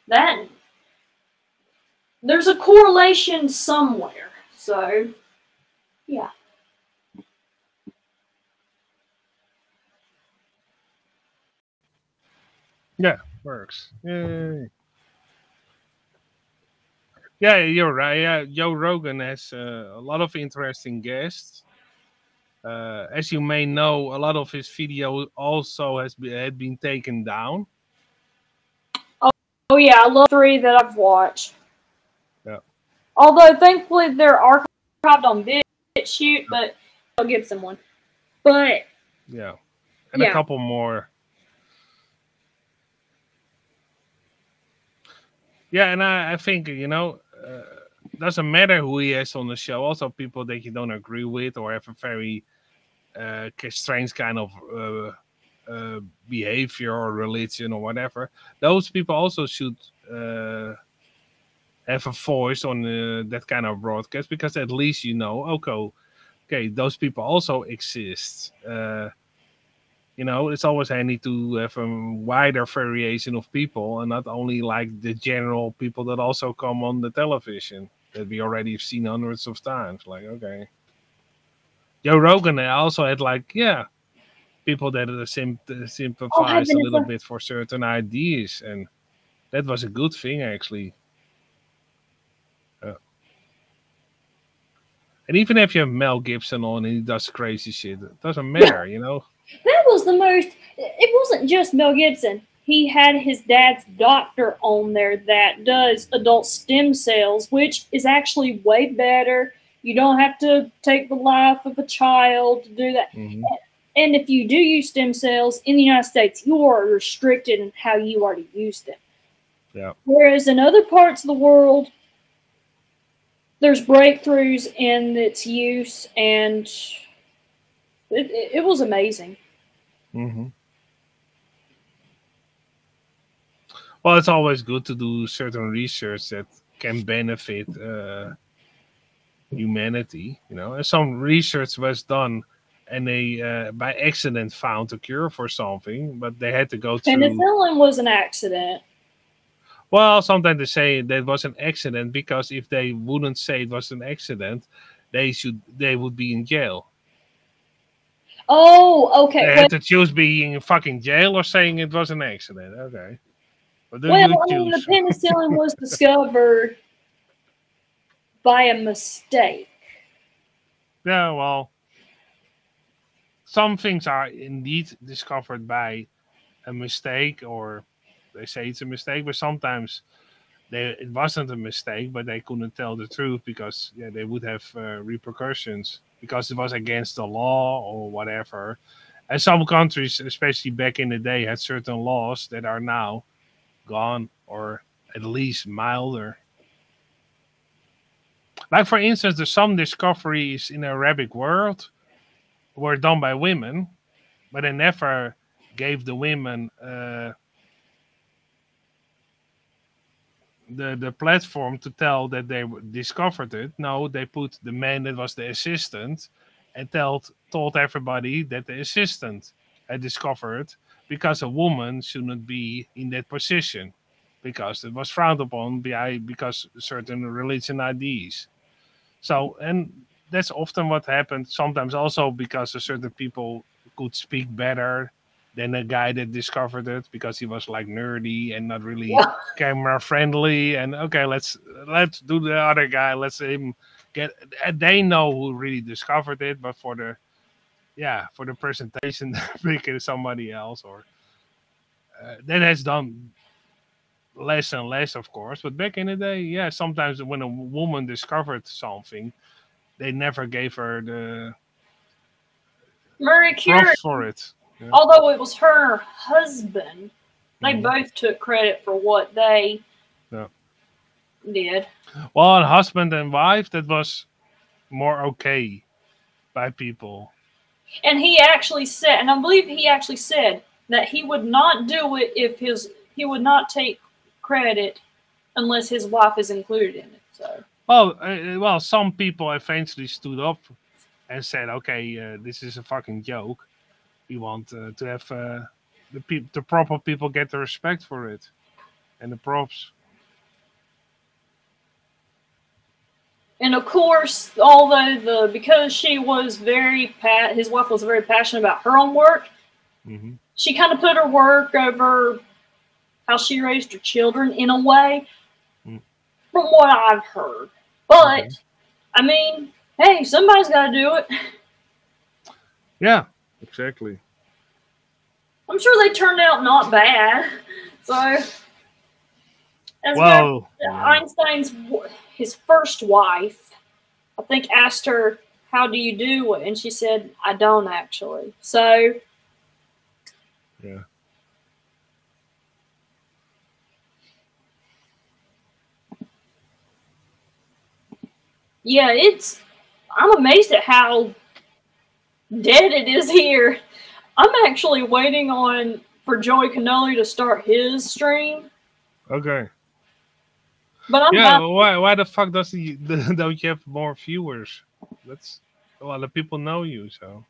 That there's a correlation somewhere. So yeah. Yeah, works. Yay. Yeah, you're right. Yeah, Joe Rogan has a lot of interesting guests. As you may know, a lot of his video also had been taken down. Oh yeah, I love three that I've watched. Yeah, Although thankfully they're archived on BitChute, but I'll give someone. But yeah, and a yeah, couple more. Yeah, and I think doesn't matter who he has on the show. Also, people that you don't agree with or have a very strange kind of behavior or religion or whatever. Those people also should have a voice on that kind of broadcast, because at least okay, those people also exist. It's always handy to have a wider variation of people and not only like the general people that also come on the television that we already have seen hundreds of times. Like, okay. Joe Rogan also had like, yeah, people that oh sympathize a heaven, little bit for certain ideas, and that was a good thing actually. Uh, and even if you have Mel Gibson on and he does crazy shit, it doesn't matter. that was the most. It wasn't just Mel Gibson. He had his dad's doctor on there that does adult stem cells, which is actually way better. You don't have to take the life of a child to do that. hmm And if you do use stem cells in the United States, you are restricted in how you are to use them. Yeah. Whereas in other parts of the world, there's breakthroughs in its use, and it was amazing. hmm Well, it's always good to do certain research that can benefit humanity. And some research was done, and they by accident found a cure for something, but they had to go through. Penicillin was an accident. Well, sometimes they say that was an accident because if they wouldn't say it was an accident, they would be in jail. Oh, okay. They had to choose being in fucking jail or saying it was an accident. Okay, what do Well, you I mean, the choose? penicillin was discovered by a mistake. Yeah, well, some things are indeed discovered by a mistake, or they say it's a mistake, but sometimes it wasn't a mistake, but they couldn't tell the truth because they would have repercussions because it was against the law or whatever. And some countries, especially back in the day, had certain laws that are now gone or at least milder. Like, for instance, there's some discoveries in the Arabic world were done by women, but they never gave the women the platform to tell that they discovered it. No, they put the man that was the assistant and told everybody that the assistant had discovered, because a woman shouldn't be in that position because it was frowned upon because certain religion IDs. So, and that's often what happened. Sometimes also because a certain people could speak better than a guy that discovered it because he was like nerdy and not really Yeah. camera friendly. And okay, let's do the other guy. Let's him get. And they know who really discovered it, but for the presentation, pick it somebody else, or that has done less and less, of course. But back in the day, yeah, sometimes when a woman discovered something, they never gave her the Marie Curie, props for it. Yeah. although it was her husband, they Mhm. both took credit for what they Yeah. did. Well, and husband and wife, that was more okay by people. And he actually said, and I believe he actually said that he would not do it if he would not take credit unless his wife is included in it. So Well, some people eventually stood up and said, "Okay, this is a fucking joke. We want to have the proper people get the respect for it." and the props. And of course, although because she was his wife was very passionate about her own work, she kind of put her work over how she raised her children in a way, from what I've heard. But, I mean, hey, somebody's got to do it. Yeah, exactly. I'm sure they turned out not bad. So, Einstein's his first wife, I think, asked her, "How do you do it?" And she said, "I don't actually." So, yeah. Yeah, I'm amazed at how dead it is here. I'm actually waiting for Joey Cannoli to start his stream. Okay. But I'm happy. Why the fuck don't you have more viewers? The people know you, so.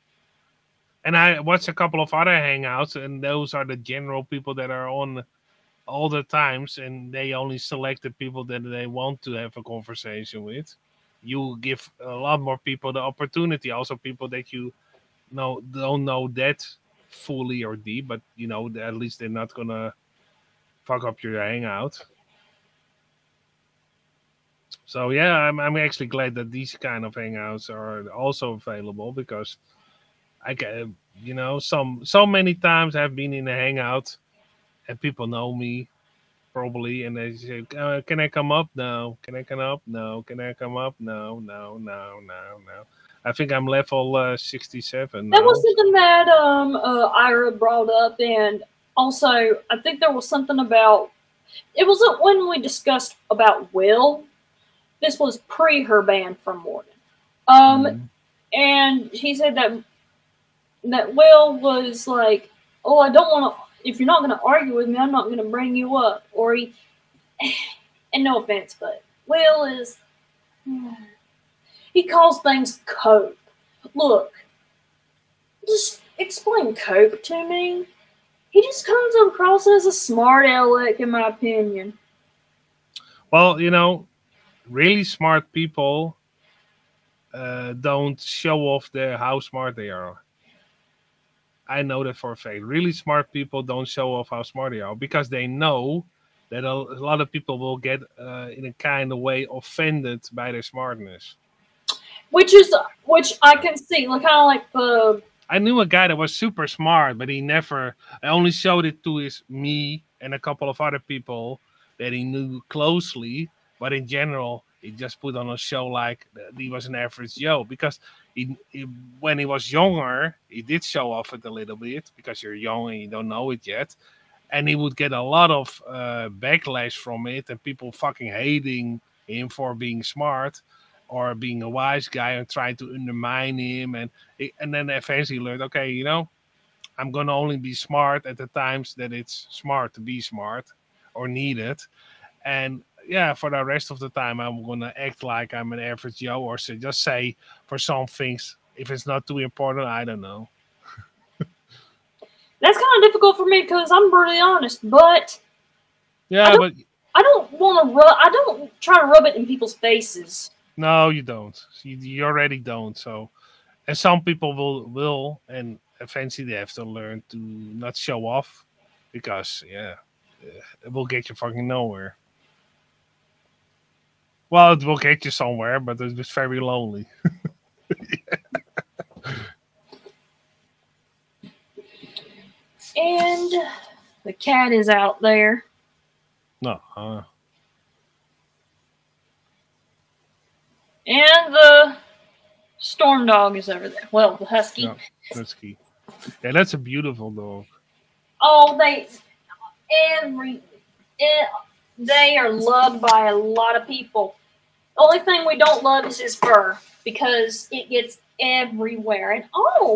And I watched a couple of other hangouts, and those are the general people that are on all the times, and they only select the people that they want to have a conversation with. You give a lot more people the opportunity, also people that you don't know that fully or deep, but at least they're not gonna fuck up your hangout. So yeah, I'm actually glad that these kind of hangouts are also available, because I can, so many times I've been in a hangout and people know me probably, and they say, "Can I come up? No. Can I come up? No. Can I come up? No. No. No. No. No." I think I'm level 67 now. That was something that Ira brought up, and also I think there was something about, it was when we discussed about Will. This was pre her ban from Morgan. And he said that Will was like, "Oh, I don't want to. If you're not going to argue with me, I'm not going to bring you up." Or and no offense, but Will is, he calls things cope. Look, just explain cope to me. He just comes across as a smart aleck, in my opinion. Well, really smart people don't show off how smart they are. I know that for a fact. Really smart people don't show off how smart they are, because they know that a lot of people will get in a kind of way offended by their smartness. Which I can see, kind of like the. I knew a guy that was super smart, but I only showed it to me and a couple of other people that he knew closely. But in general, he just put on a show like he was an average Joe, because when he was younger, he did show off it a little bit, because you're young and you don't know it yet. And he would get a lot of backlash from it, and people fucking hating him for being smart or being a wise guy and trying to undermine him. And then eventually learned, okay, I'm going to only be smart at the times that it's smart to be smart or needed. And yeah, for the rest of the time, I'm going to act like I'm an average Joe, or just say for some things, if it's not too important, I don't know. That's kind of difficult for me, because I'm brutally honest, but yeah, I don't want to I don't try to rub it in people's faces. No, you don't. You already don't. So, and some people will, and eventually they have to learn to not show off, because it will get you fucking nowhere. Well, it will get you somewhere, but it's very lonely. And the cat is out there. No. And the storm dog is over there. Well, the husky. No, husky. Yeah, that's a beautiful dog. Oh, they are loved by a lot of people. The only thing we don't love is his fur, because it gets everywhere. And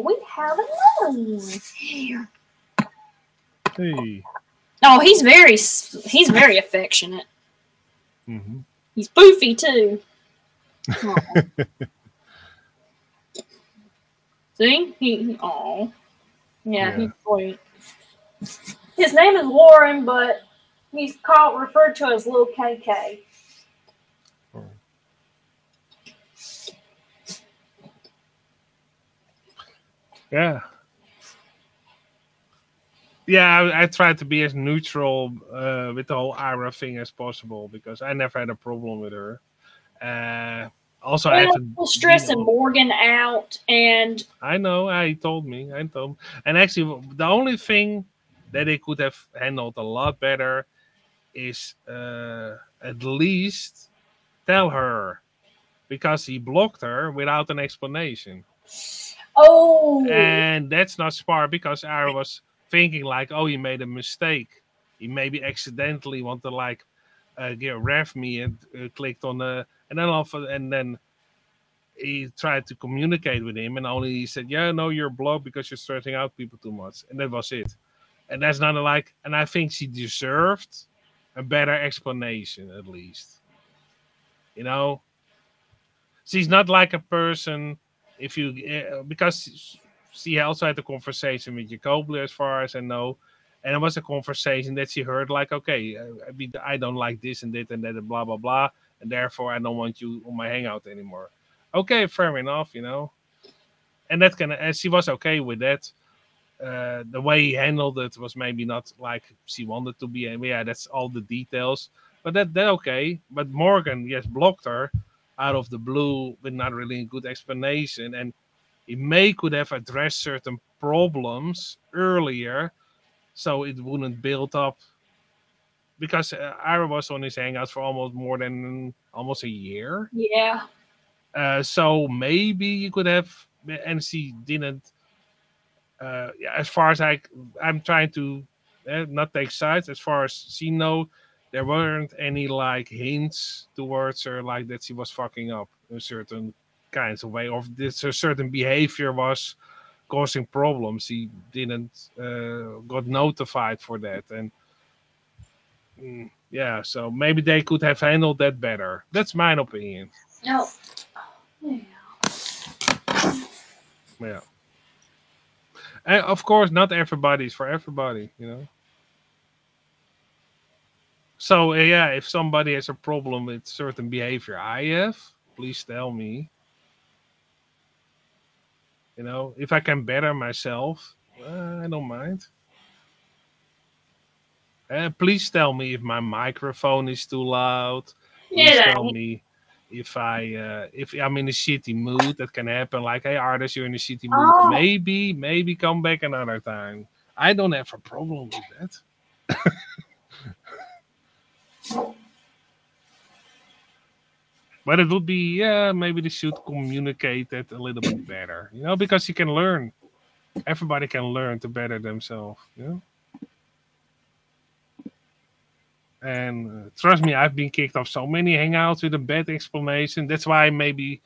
we have another one here. Hey. Oh, he's very affectionate. Mm-hmm. He's poofy too. See? He's sweet. His name is Warren, but He's referred to as Little KK. Yeah. Yeah, I tried to be as neutral with the whole Ira thing as possible because I never had a problem with her. Also, I have to stressing Morgan out, and I know. I told me. And actually, the only thing that they could have handled a lot better is at least tell her, because he blocked her without an explanation. Oh, and that's not smart because Ira was thinking like, oh, he made a mistake. He maybe accidentally wanted to like ref me and clicked on the and then he tried to communicate with him and only he said, yeah, no, you're blocked because you're stressing out people too much, and that was it. And that's not like, and I think she deserved a better explanation at least. You know, she's not like a person if you because she also had a conversation with Jacob, as far as I know, and it was a conversation that she heard like, okay, I don't like this and that and that and blah blah blah, and therefore I don't want you on my hangout anymore. Okay, fair enough, you know, and that can, and she was okay with that. The way he handled it was maybe not like she wanted to be, and yeah, that's all the details, but that okay. But Morgan, yes, blocked her out of the blue with not really a good explanation, and he could have addressed certain problems earlier so it wouldn't build up, because Ira was on his hangouts for almost a year. Yeah. So maybe you could have, and she didn't. As far as I'm trying to not take sides. As far as she know, there weren't any like hints towards her like that she was fucking up in certain kinds of way, or this a certain behavior was causing problems. He didn't got notified for that, and yeah, so maybe they could have handled that better. That's my opinion. No. Yeah. And of course, not everybody's for everybody, you know. So yeah, if somebody has a problem with certain behavior I have, please tell me. You know, if I can better myself, I don't mind. Please tell me if my microphone is too loud. Please tell me if I'm in a shitty mood. That can happen. Like, hey, artist, you're in a shitty mood. Oh. Maybe come back another time. I don't have a problem with that. But it would be, maybe they should communicate that a little bit better, you know, because you can learn. Everybody can learn to better themselves, you know. And trust me, I've been kicked off so many hangouts with a bad explanation. That's why I maybe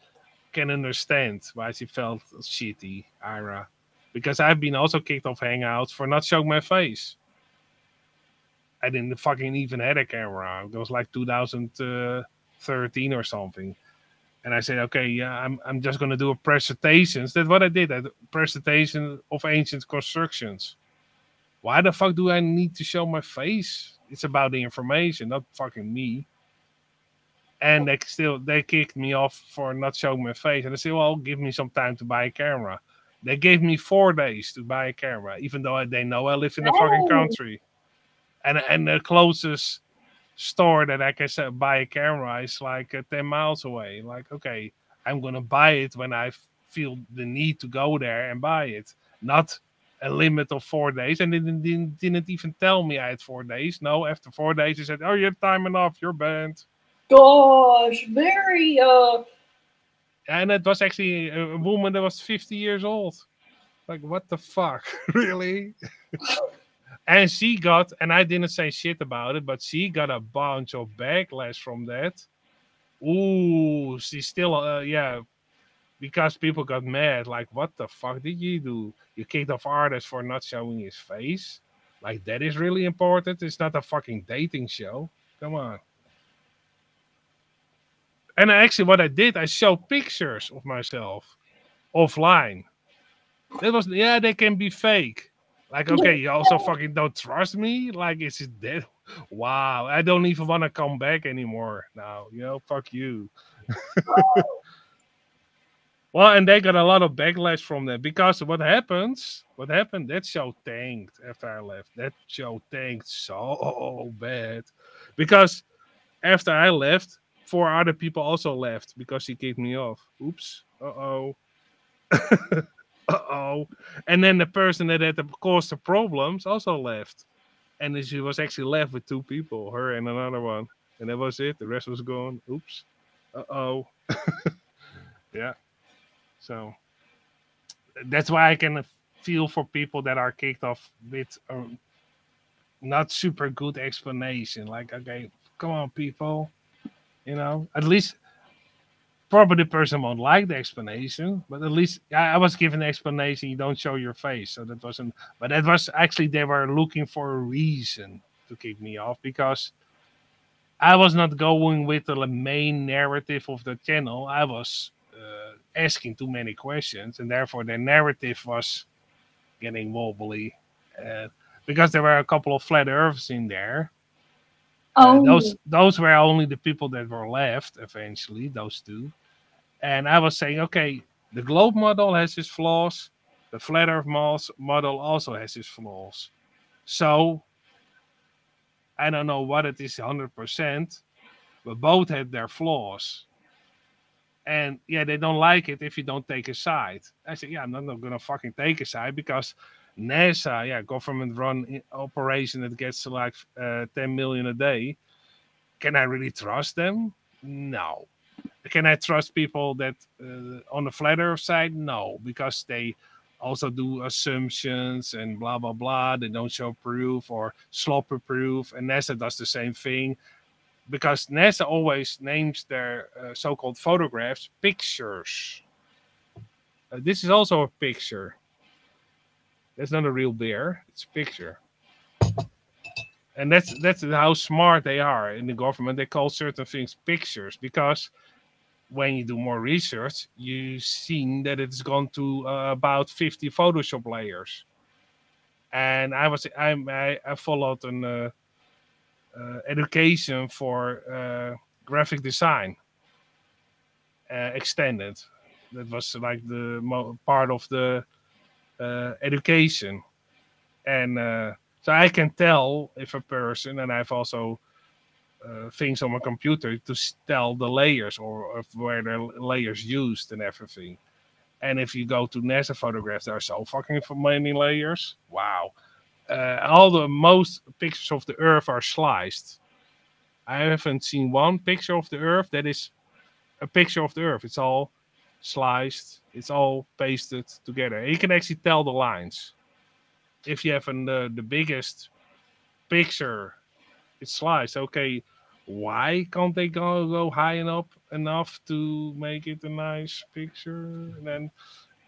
can understand why she felt shitty, Ira. Because I've been also kicked off hangouts for not showing my face. I didn't fucking even had a camera. It was like 2013 or something. And I said, okay, yeah, I'm just going to do a presentation. That's what I did. A presentation of ancient constructions. Why the fuck do I need to show my face? It's about the information, not fucking me. And they kicked me off for not showing my face. And I said, well, give me some time to buy a camera. They gave me 4 days to buy a camera, even though they know I live in the fucking country. And the closest store that I can buy a camera is like 10 miles away. Like, okay, I'm going to buy it when I feel the need to go there and buy it. Not a limit of 4 days. And they didn't even tell me I had 4 days. No, after 4 days, they said, oh, you have time enough. You're banned. Gosh, very, And it was actually a woman that was 50 years old. Like, what the fuck? Really? And she got, and I didn't say shit about it, but she got a bunch of backlash from that. Ooh, she's still, because people got mad. Like, what the fuck did you do? You kicked off artists for not showing his face? Like, that is really important? It's not a fucking dating show. Come on. And actually, what I did, I showed pictures of myself offline. That was, they can be fake. Like, okay, you also fucking don't trust me? Like, is it dead? Wow, I don't even want to come back anymore now. Fuck you. Well, and they got a lot of backlash from that because what happened, that show tanked after I left. That show tanked so bad. Because after I left, 4 other people also left because he kicked me off. Oops. Uh-oh. Uh-oh. And then the person that had caused the problems also left. And then she was actually left with 2 people, her and another one. And that was it. The rest was gone. Oops. Uh-oh. Yeah. So that's why I can feel for people that are kicked off with a not super good explanation. Like, okay, come on, people. At least probably the person won't like the explanation, but at least I was given the explanation. You don't show your face, so that wasn't. But that was actually they were looking for a reason to kick me off because I was not going with the main narrative of the channel. I was asking too many questions, and therefore the narrative was getting wobbly because there were a couple of flat earths in there. Those were only the people that were left eventually, those 2. And I was saying, okay, the globe model has its flaws. The flat earth model also has its flaws. So I don't know what it is 100%, but both had their flaws. And yeah, they don't like it if you don't take a side. I said, yeah, I'm not going to fucking take a side because NASA, government-run operation that gets like 10 million a day. Can I really trust them? No. Can I trust people that on the flat earth side? No, because they also do assumptions and blah, blah, blah. They don't show proof or sloppy proof. And NASA does the same thing because NASA always names their so-called photographs pictures. This is also a picture. That's not a real bear. It's a picture. And that's how smart they are in the government. They call certain things pictures because when you do more research, you've seen that it's gone to about 50 Photoshop layers. And I followed an education for graphic design extended. That was like the part of the education. And so I can tell if a person, and I've also things on my computer to tell the layers or where the layers used and everything. And if you go to NASA photographs, there are so fucking many layers. Wow. All the most pictures of the Earth are sliced. I haven't seen one picture of the Earth that is a picture of the Earth. It's all sliced. It's all pasted together. You can actually tell the lines. If you have the biggest picture, it's sliced. Okay, why can't they go high enough to make it a nice picture? And then,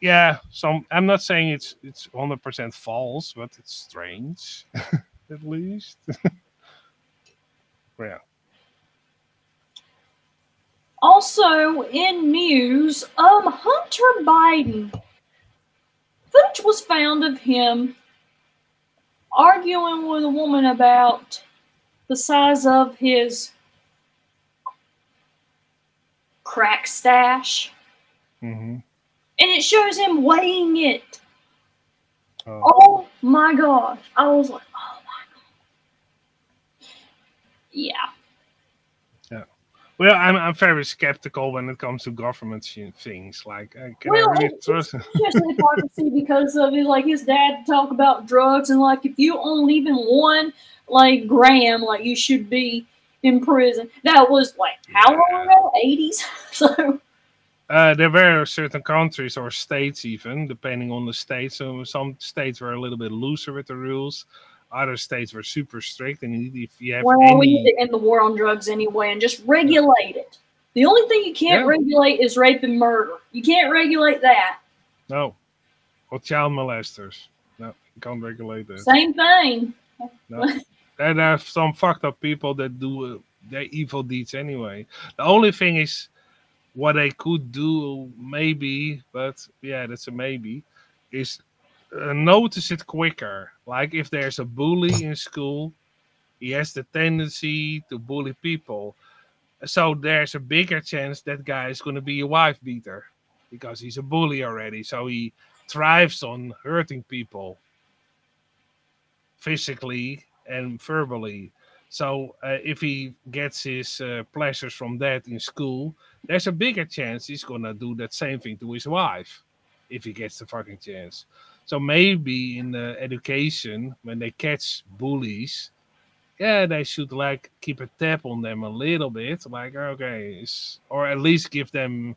yeah, I'm not saying it's 100% false, but it's strange, at least. Yeah. Also in news, Hunter Biden. Footage was found of him arguing with a woman about the size of his crack stash. Mm-hmm. And it shows him weighing it. Oh my gosh. I was like, oh my god. Yeah. Yeah. Well, I'm very skeptical when it comes to government things. Like, can I really trust? It's just hypocrisy because of like his dad talk about drugs and like if you own even 1 like gram, like you should be in prison. That was like how long ago? 80s. So. There were certain countries or states, even depending on the state. So some states were a little bit looser with the rules. Other states were super strict, and if you have we need to end the war on drugs anyway and just regulate it. The only thing you can't regulate is rape and murder. You can't regulate that. No. Or child molesters. No, you can't regulate that. Same thing. No. There are some fucked up people that do their evil deeds anyway. The only thing is what they could do, maybe, but yeah, that's a maybe, is notice it quicker. Like if there's a bully in school, he has the tendency to bully people. So there's a bigger chance that guy is going to be a wife beater because he's a bully already. So he thrives on hurting people physically and verbally. So if he gets his pleasures from that in school, there's a bigger chance he's going to do that same thing to his wife if he gets the fucking chance. So maybe in the education, when they catch bullies, yeah, they should like keep a tab on them a little bit, like okay, or at least give them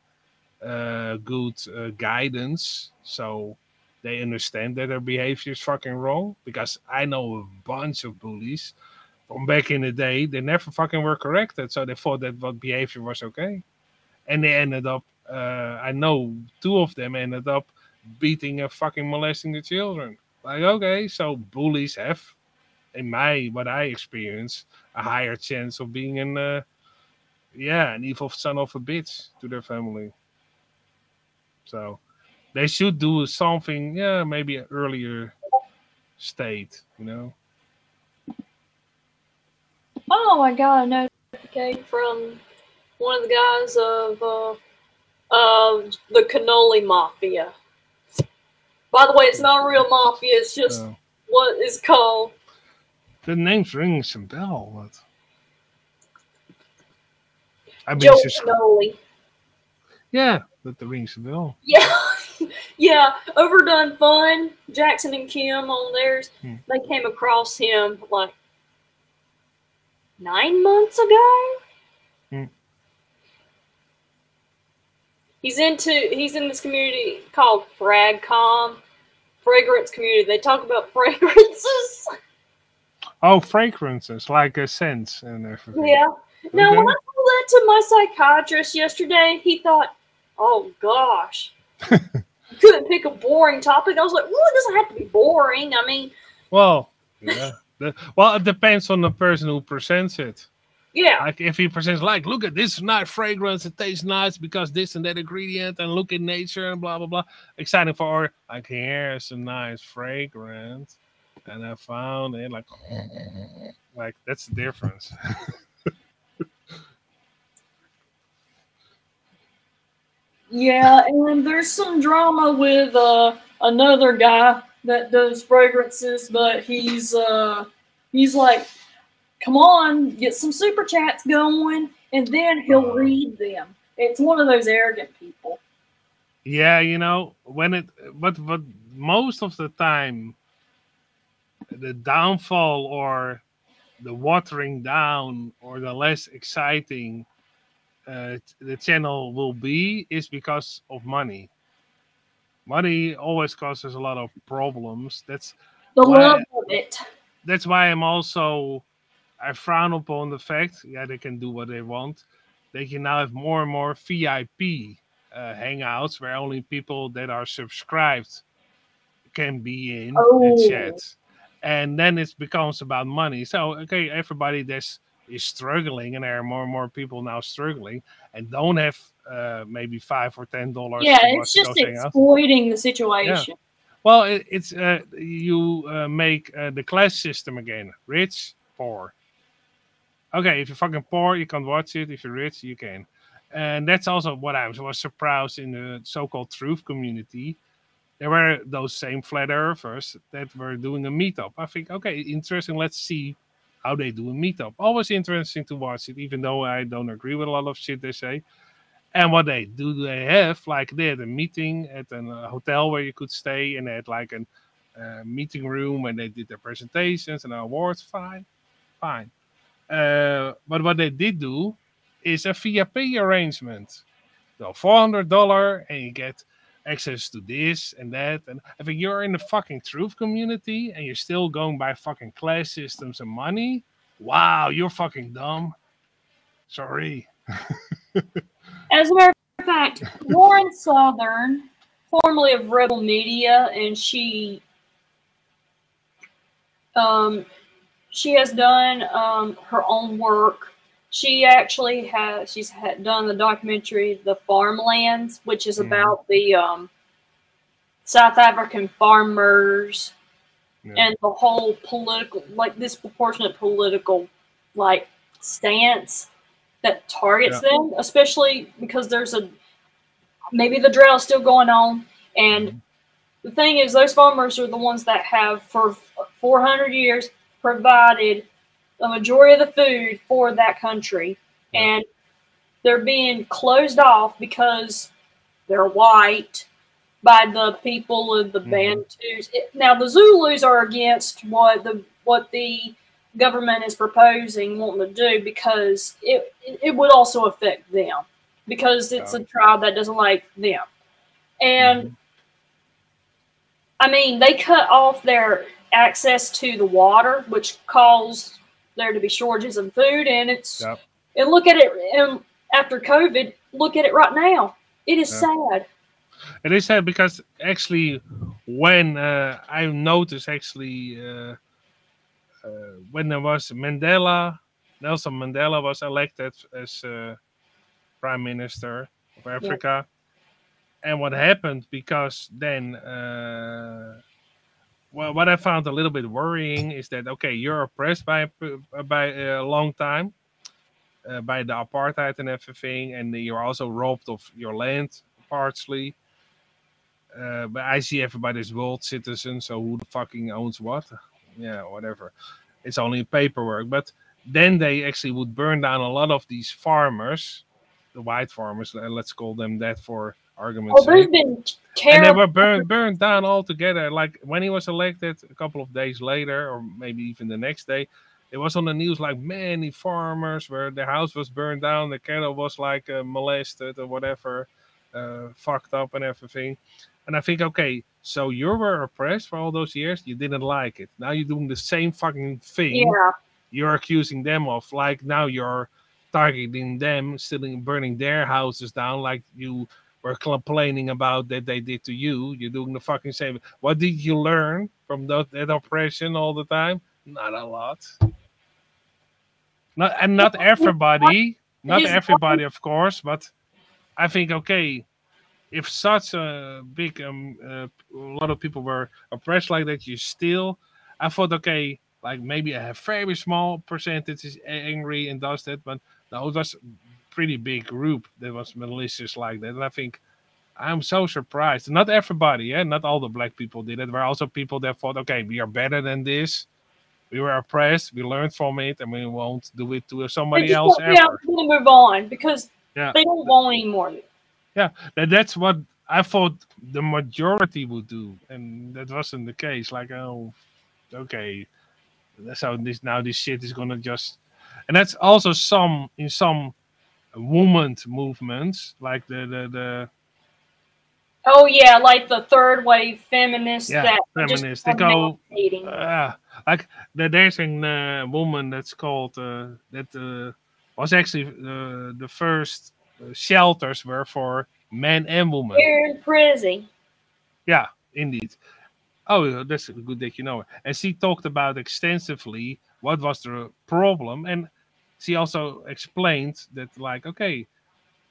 good guidance so they understand that their behavior is fucking wrong. Because I know a bunch of bullies from back in the day, they never fucking were corrected, so they thought that what behavior was okay, and they ended up. I know two of them ended up beating and fucking molesting the children. Like okay, so bullies have, in what I experience, a higher chance of being an evil son of a bitch to their family. So they should do something, maybe an earlier state, you know. Oh, I got a notification from one of the guys of the Cannoli Mafia. By the way, it's not a real mafia, it's just what is called. The name's ringing some bell, but Joe Cannoli. Yeah, that rings a bell. Yeah, yeah. Overdone Fun, Jackson and Kim on theirs. They came across him like 9 months ago. He's in this community called Fragcom, fragrance community. They talk about fragrances. Oh, fragrances, like scents and everything. Yeah. Now, when I told that to my psychiatrist yesterday, he thought, oh, gosh. Couldn't pick a boring topic. I was like, well, it doesn't have to be boring. I mean... Well, yeah. Well, it depends on the person who presents it. Yeah. Like, if he presents, like, look at this nice fragrance. It tastes nice because this and that ingredient, and look at nature and blah, blah, blah. Exciting for, like, here's a nice fragrance. And I found it, like that's the difference. Yeah, and there's some drama with another guy that does fragrances, but he's like, come on, get some super chats going, and then he'll read them. It's one of those arrogant people. Yeah, you know, but most of the time, the downfall or the watering down or the less exciting the channel will be is because of money. Money always causes a lot of problems. That's the love of it. That's why I frown upon the fact, they can do what they want. They can now have more and more VIP hangouts where only people that are subscribed can be in and chat. And then it becomes about money. So, okay, everybody is struggling, and there are more and more people now struggling and don't have maybe $5 or $10. Yeah, it's just exploiting the situation. Yeah. Well, it's you make the class system again: rich, poor. Okay, if you're fucking poor, you can't watch it. If you're rich, you can. And that's also what I was surprised in the so-called truth community. There were those same flat earthers that were doing a meetup. I think, okay, interesting. Let's see how they do a meetup. Always interesting to watch it, even though I don't agree with a lot of shit they say. And what they have, like they had a meeting at a hotel where you could stay, and they had like a meeting room, and they did their presentations and awards. Fine. But what they did do is a VIP arrangement. So $400, and you get access to this and that. And if you're in the fucking truth community and you're still going by fucking class systems and money, wow, you're fucking dumb. Sorry. As a matter of fact, Lauren Southern, formerly of Rebel Media, and she has done her own work. She actually she's done the documentary The Farmlands, which is about the South African farmers Yeah. and the whole political, like disproportionate political, like stance that targets them, especially because maybe the drought is still going on, and the thing is, those farmers are the ones that have for 400 years provided the majority of the food for that country, and they're being closed off because they're white by the people of the Bantus. Now the Zulus are against what the government is proposing, wanting to do, because it would also affect them, because it's a tribe that doesn't like them. And I mean, they cut off their access to the water, which caused there to be shortages of food. And and look at it, and after COVID, look at it right now. It is sad. It is sad because actually, when I noticed actually when there was Nelson Mandela was elected as Prime Minister of Africa, and what happened, because then well, what I found a little bit worrying is that, okay, you're oppressed by a long time by the apartheid and everything, and you're also robbed of your land partially. But I see everybody's world citizen, so who the fucking owns what? Yeah, whatever. It's only paperwork. But then they actually would burn down a lot of these farmers, the white farmers, let's call them that for argument's sake. And they were burned down altogether. Like when he was elected, a couple of days later, or maybe even the next day, it was on the news like many farmers where their house was burned down, the cattle was like molested or whatever, fucked up and everything. And I think, okay, so you were oppressed for all those years, you didn't like it. Now you're doing the same fucking thing. Yeah. You're accusing them of, like, now you're targeting them, still burning their houses down, like you were complaining about that they did to you. You're doing the fucking same. What did you learn from that oppression all the time? Not a lot. Not everybody, of course, but I think, okay, if such a big a lot of people were oppressed like that, I thought, okay, like maybe a very small percentage is angry and does that, but no, it was a pretty big group that was malicious like that. And I think I'm so surprised. Not everybody, not all the black people did it. There were also people that thought, okay, we are better than this. We were oppressed. We learned from it, and we won't do it to somebody else ever. Yeah, we're gonna move on because they don't want any more. Yeah, that's what I thought the majority would do, and that wasn't the case. Like, oh, okay, so this shit is gonna just, and that's also in some woman movements, like the. Oh yeah, like the third wave feminists. Yeah, feminists. They go like there's a woman that's called that was actually the first. Shelters were for men and women. Here in prison. Yeah, indeed. Oh, that's good that you know it. And she talked about extensively what was the problem, and she also explained that, like, okay,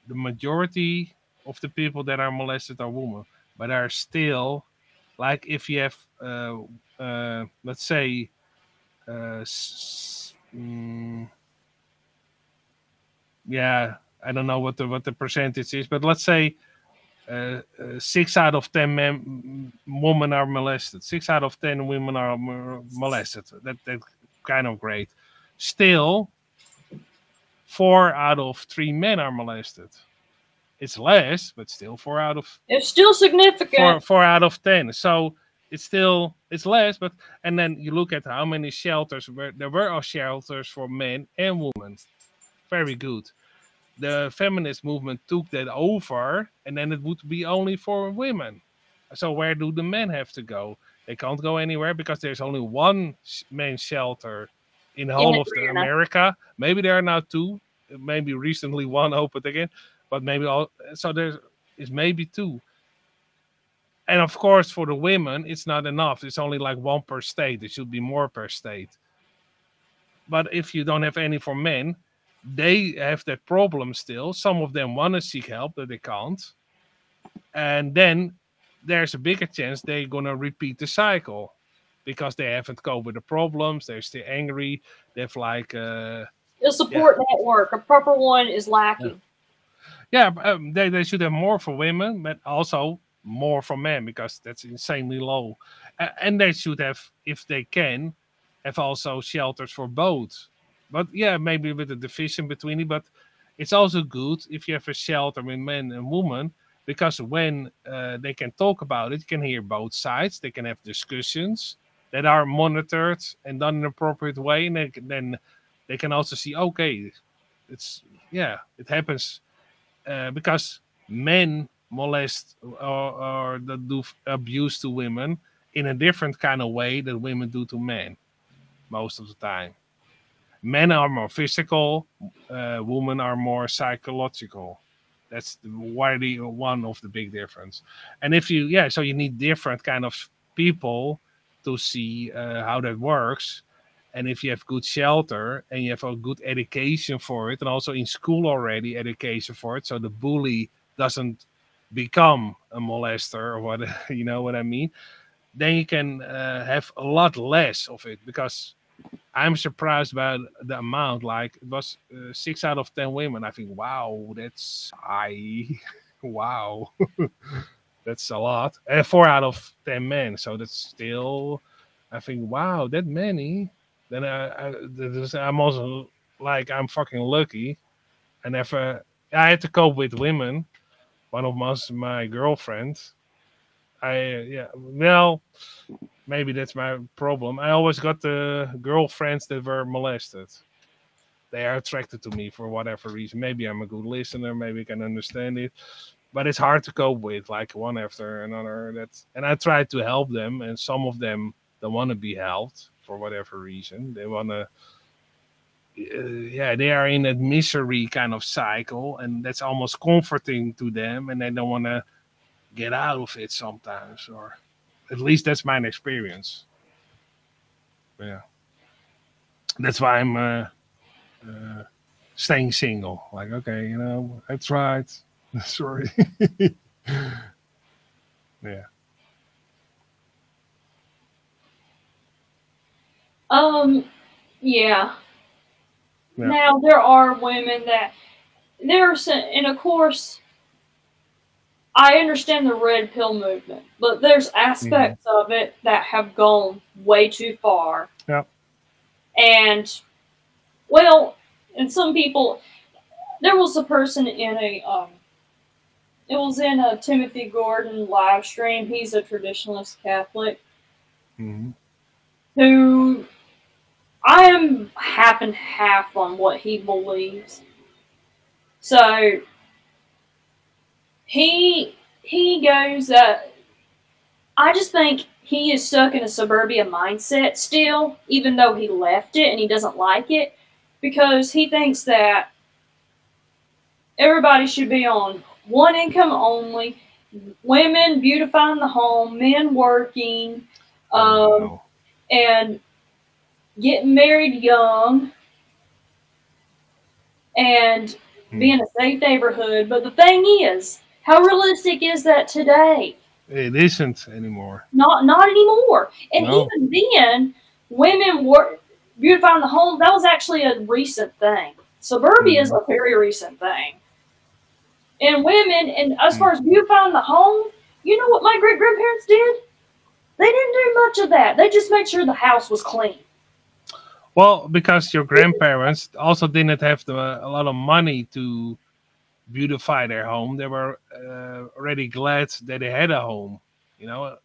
the majority of the people that are molested are women, but are still, like, if you have, let's say, yeah. I don't know what the percentage is, but let's say 6 out of 10 women are molested. 6 out of 10 women are molested. That's kind of great. Still, 4 out of 3 men are molested. It's less, but still 4 out of. It's still significant. 4 out of 10. So it's less, but and then you look at how many shelters there were shelters for men and women. Very good. The feminist movement took that over, and then it would be only for women. So where do the men have to go? They can't go anywhere because there's only one main shelter in the whole of America. Maybe there are now 2. Maybe recently one opened again, but maybe all. So there is maybe 2. And of course, for the women, it's not enough. It's only like 1 per state. There should be more per state. But if you don't have any for men, they have that problem still. Some of them want to seek help, but they can't. And then there's a bigger chance they're gonna repeat the cycle because they haven't coped with the problems. They're still angry. They've like The yeah. support network, a proper one, is Yeah. lacking. Yeah, they should have more for women, but also more for men because that's insanely low. And they should have, if they can, have also shelters for both. But yeah, maybe with a division between it. But it's also good if you have a shelter with men and women because when they can talk about it, you can hear both sides. They can have discussions that are monitored and done in an appropriate way, and then they can also see, okay, it's it happens because men molest or that do abuse to women in a different kind of way that women do to men most of the time. Men are more physical, women are more psychological. That's one of the big difference. And if you, so you need different kind of people to see how that works. And if you have good shelter and you have a good education for it, and also in school already education for it, so the bully doesn't become a molester or what, you know what I mean, then you can have a lot less of it because I'm surprised about the amount. Like it was 6 out of 10 women. I think, wow, that's high. Wow, that's a lot. And 4 out of 10 men. So that's still, I think, wow, that many. Then I'm also like, I'm fucking lucky. I never, I had to cope with women. One of my girlfriends. Well, maybe that's my problem. I always got the girlfriends that were molested. They are attracted to me for whatever reason. Maybe I'm a good listener. Maybe I can understand it, but it's hard to cope with, like one after another. And I try to help them, and some of them don't want to be helped for whatever reason. They want to. They are in that misery kind of cycle, and that's almost comforting to them, and they don't want to get out of it sometimes, or at least that's my experience. Yeah, that's why I'm staying single. Like, okay, I tried. Sorry. Yeah. Yeah. Yeah. Now there are women that there's, and of course, I understand the red pill movement, but there's aspects of it that have gone way too far. Yeah. And well, and some people, there was a person in it was in a Timothy Gordon live stream. He's a traditionalist Catholic who I am half and half on what he believes. So he goes I just think he is stuck in a suburbia mindset still, even though he left it and he doesn't like it, because he thinks that everybody should be on one income only, women beautifying the home, men working, and getting married young, and be in a safe neighborhood. But the thing is, how realistic is that today? It isn't anymore. Not anymore. And even then, women were beautifying the home. That was actually a recent thing. Suburbia is a very recent thing. And women, and as far as beautifying the home, you know what my great grandparents did? They didn't do much of that. They just made sure the house was clean. Well, because your grandparents also didn't have a lot of money to beautify their home. They were already glad that they had a home,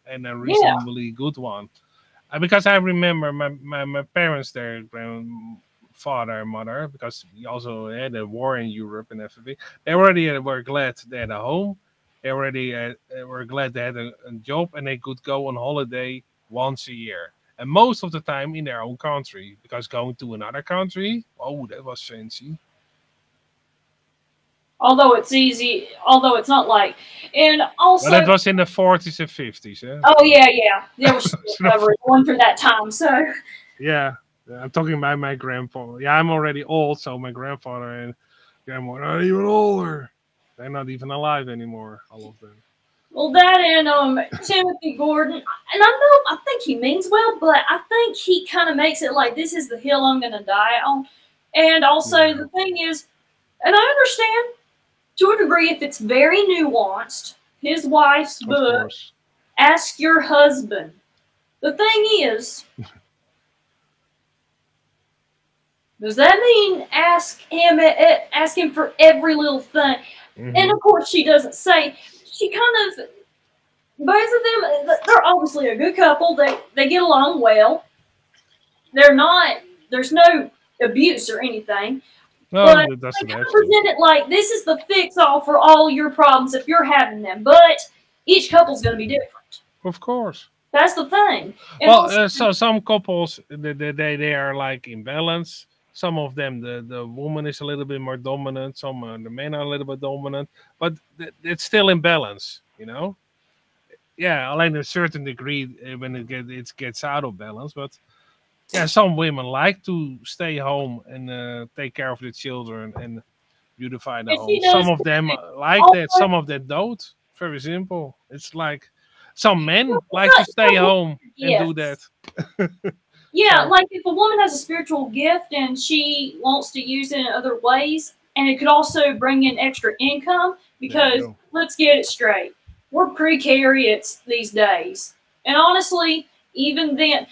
and a reasonably good one. Because I remember my parents, their grandfather and mother, because we also had a war in Europe and everything. They already were glad they had a home. They already were glad they had a job, and they could go on holiday once a year. And most of the time in their own country, because going to another country, that was fancy. Although it's easy, although it's not like, and also. But it was in the 40s and 50s, yeah? Oh, yeah. There was one for that time, so. Yeah, I'm talking about my grandfather. Yeah, I'm already old, so my grandfather and grandmother are even older. They're not even alive anymore, all of them. Well, that and Timothy Gordon, and I think he means well, but I think he kind of makes it like this is the hill I'm going to die on. And also, Yeah, the thing is, and I understand to a degree if it's very nuanced, his wife's of book, course. Ask Your Husband. The thing is, does that mean ask him for every little thing? And Hmm. of course, she doesn't say. She kind of, both of them, they're obviously a good couple. They get along well. They're not. There's no abuse or anything. No, But that they doesn't kind of have to. present it like this is the fix all for all your problems if you're having them. But each couple's going to be different. Of course. That's the thing. And Well, also, so some couples they are like in balance. Some of them the woman is a little bit more dominant. Some the men are a little bit dominant, but it's still in balance. You know. Yeah, only to a certain degree when it gets out of balance. But yeah, some women like to stay home and take care of the children and beautify the and home. she knows Some of them like that. also. Some of them don't. Very simple. It's like some men like to It's stay not home and do that. gifts. Yeah, So like if a woman has a spiritual gift and she wants to use it in other ways, and it could also bring in extra income, there you because go. let's get it straight, we're precarious these days. And honestly, even then,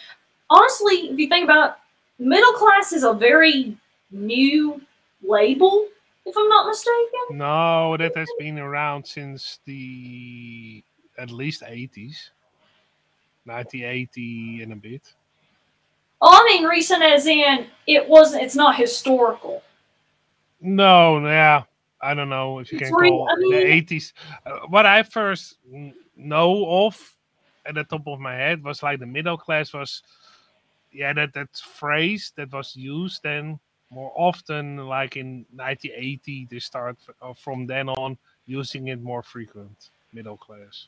honestly, if you think about it, middle class is a very new label, if I'm not mistaken. No, that has been around since the at least 80s, 1980 and a bit. Oh, I mean recent as in it's not historical. No, yeah, I don't know if you It's can call I the mean, 80s. What I first know of at the top of my head was like the middle class was, yeah, that phrase that was used then more often, like in 1980, they start from then on using it more frequent, middle class.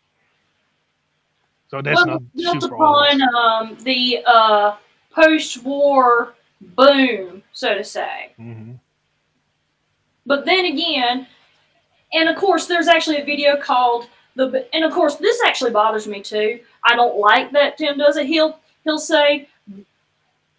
So that's was not built super old. upon the post-war boom, so to say. Hmm. But then again, and of course, there's actually a video called the. And of course, this actually bothers me too. I don't like that Tim does it. He'll say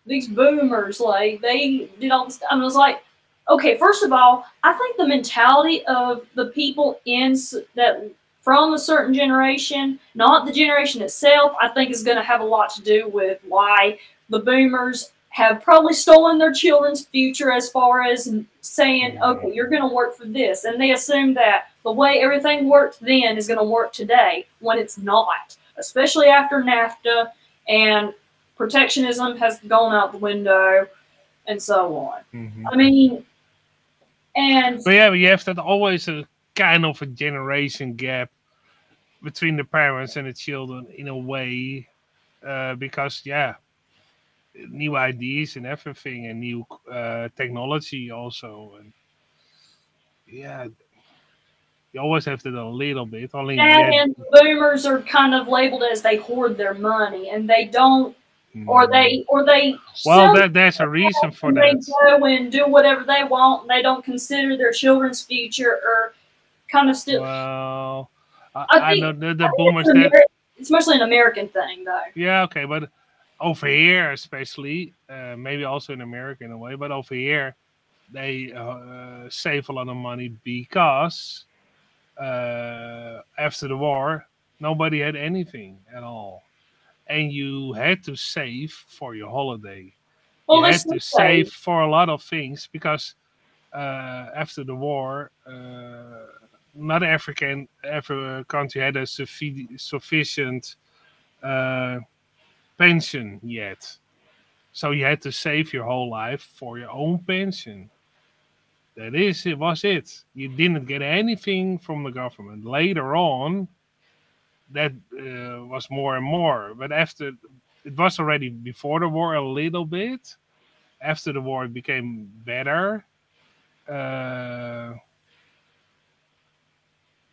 these boomers like they did all this. I was like, okay, first of all, I think the mentality of the people in that from a certain generation, not the generation itself, I think is going to have a lot to do with why the boomers have probably stolen their children's future as far as saying, Yeah. okay, you're going to work for this. And they assume that the way everything worked then is going to work today when it's not, especially after NAFTA and protectionism has gone out the window and so on. Hmm. I mean, and But yeah, you have that always a kind of a generation gap between the parents and the children in a way, because yeah, new ideas and everything and new technology also, and yeah, you always have that a little bit. Only that yeah. and the boomers are kind of labeled as they hoard their money and they don't, Mm. or they Well, sell there's a reason for and they that. go and do whatever they want and they don't consider their children's future or kind of still. Well, I I know think the boomers that it's mostly an American thing though. yeah, okay, but over here especially, maybe also in America in a way, but over here they save a lot of money because after the war nobody had anything at all, and you had to save for your holiday. Well, You let's had to just say save for a lot of things because after the war, not every country had a sufficient uh, pension yet. So you had to save your whole life for your own pension. That is, it was it. You didn't get anything from the government. Later on, that was more and more. But after, it was already before the war a little bit. After the war, it became better. Uh,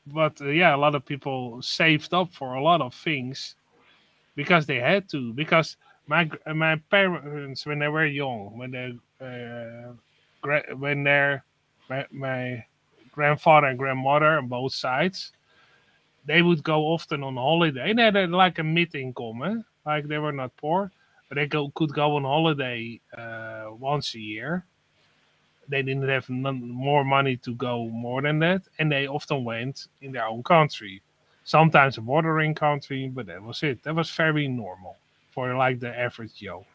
but yeah, a lot of people saved up for a lot of things because they had to. Because my parents, when they were young, when they're my grandfather and grandmother on both sides, they would go often on holiday. And they had like a mid-income, like they were not poor, but they could go on holiday once a year. They didn't have more money to go more than that, and they often went in their own country. Sometimes a bordering country, but that was it. That was very normal for like the average Joe.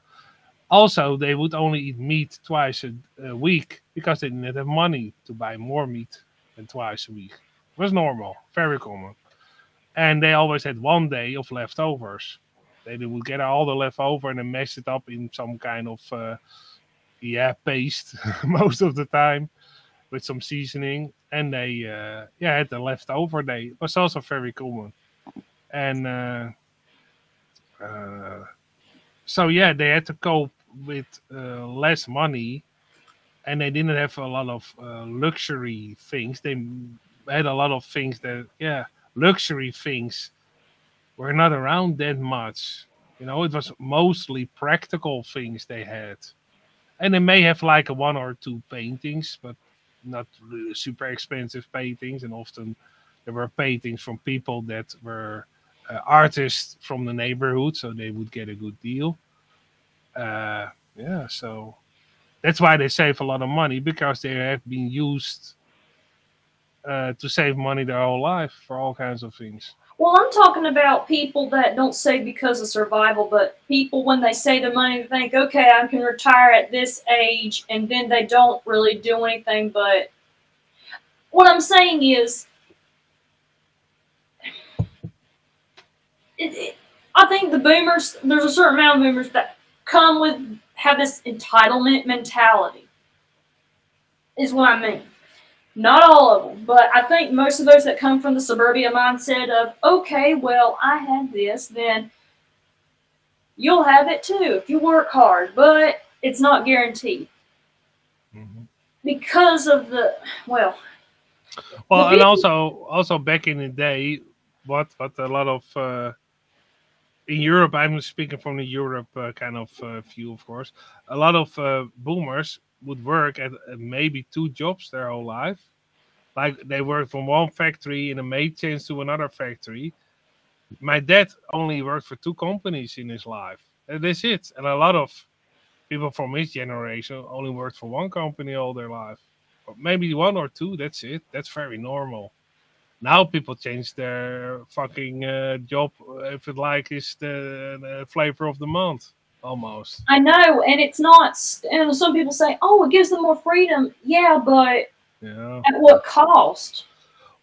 Also, they would only eat meat twice a week because they didn't have money to buy more meat than twice a week. It was normal, very common. And they always had one day of leftovers. They would get all the leftover and then mash it up in some kind of paste most of the time with some seasoning. And they had the leftover day. It was also very common. And so they had to cope with less money, and they didn't have a lot of luxury things. They had a lot of things that luxury things were not around that much. It was mostly practical things they had, and they may have like one or two paintings, but not really super expensive paintings. And often there were paintings from people that were artists from the neighborhood, so they would get a good deal. So that's why they save a lot of money, because they have been used to save money their whole life for all kinds of things. Well, I'm talking about people that don't save because of survival, but people, when they save the money, they think, okay, I can retire at this age, and then they don't really do anything. But what I'm saying is, I think the boomers, there's a certain amount of boomers that have this entitlement mentality, is what I mean. Not all of them, but I think most of those that come from the suburbia mindset of, okay, well, I have this, then you'll have it too if you work hard, but it's not guaranteed. Mm-hmm. Because of and also back in the day, what a lot of in Europe, I'm speaking from the Europe kind of view, of course. A lot of boomers would work at maybe 2 jobs their whole life. Like they worked from one factory and then made change to another factory. My dad only worked for 2 companies in his life. And that's it. And a lot of people from his generation only worked for one company all their life. Or maybe 1 or 2, that's it. That's very normal. Now people change their fucking job if it is the flavor of the month, almost. I know, and it's not. And some people say, "Oh, it gives them more freedom." Yeah, but at what cost?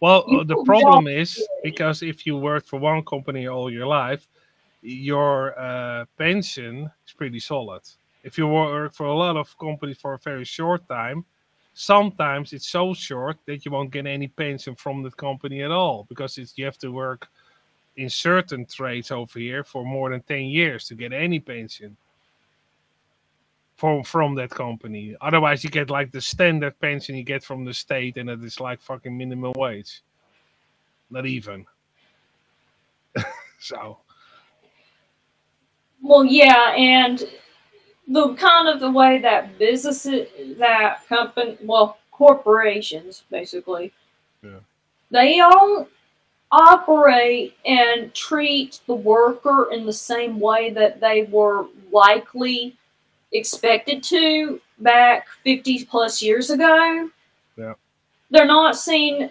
Well, the problem is because if you work for one company all your life, your pension is pretty solid. If you work for a lot of companies for a very short time, sometimes it's so short that you won't get any pension from that company at all, because you have to work in certain trades over here for more than 10 years to get any pension from that company. Otherwise, you get like the standard pension you get from the state, and it is like fucking minimum wage. Not even. So. Well, yeah, and the kind of the way that businesses, corporations, basically, they don't operate and treat the worker in the same way that they were likely expected to back 50 plus years ago. Yeah. They're not seen,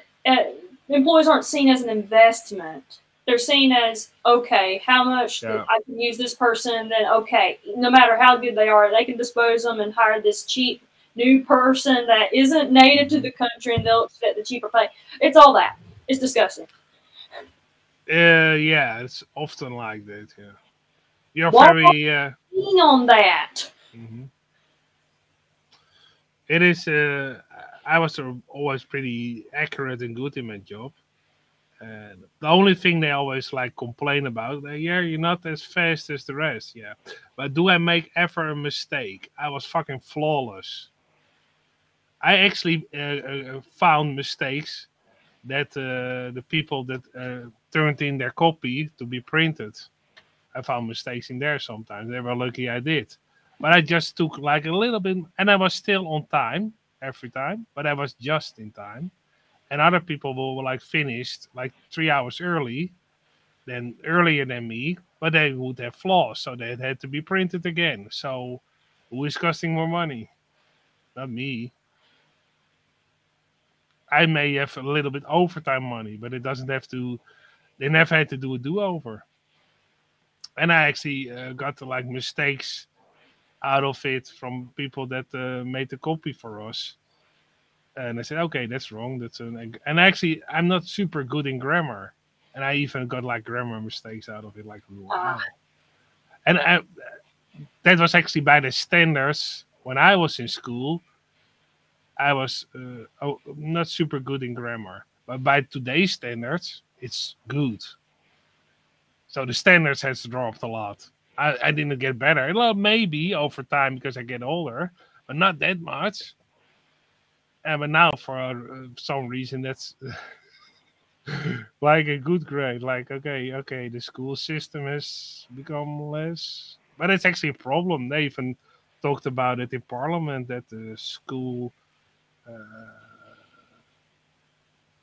employees aren't seen as an investment. They're seen as, okay, how much I can use this person, and then, okay, no matter how good they are, they can dispose them and hire this cheap new person that isn't native to the country, and they'll expect the cheaper pay. It's all that. It's disgusting. It's often like that, yeah. You're very... on that. Mm-hmm. It is... I was always pretty accurate and good in my job. And the only thing they always complain about, you're not as fast as the rest, yeah. But do I make ever a mistake? I was fucking flawless. I actually found mistakes that the people that turned in their copy to be printed. I found mistakes in there sometimes. They were lucky I did. But I just took a little bit, and I was still on time every time, but I was just in time. and other people will like finished like 3 hours earlier than me, but they would have flaws, so they had to be printed again. So who is costing more money? Not me. I may have a little bit overtime money, but it doesn't have to. They never had to do a do-over. And I actually got like mistakes out of it from people that made the copy for us. And I said, okay, that's wrong. And actually, I'm not super good in grammar, and I even got like grammar mistakes out of it. Like, wow. And that was actually by the standards when I was in school. I was not super good in grammar, but by today's standards, it's good. So the standards has dropped a lot. I didn't get better. Well, maybe over time because I get older, but not that much. But now for some reason that's like a good grade. Like okay, the school system has become less, but it's actually a problem. They even talked about it in Parliament that the school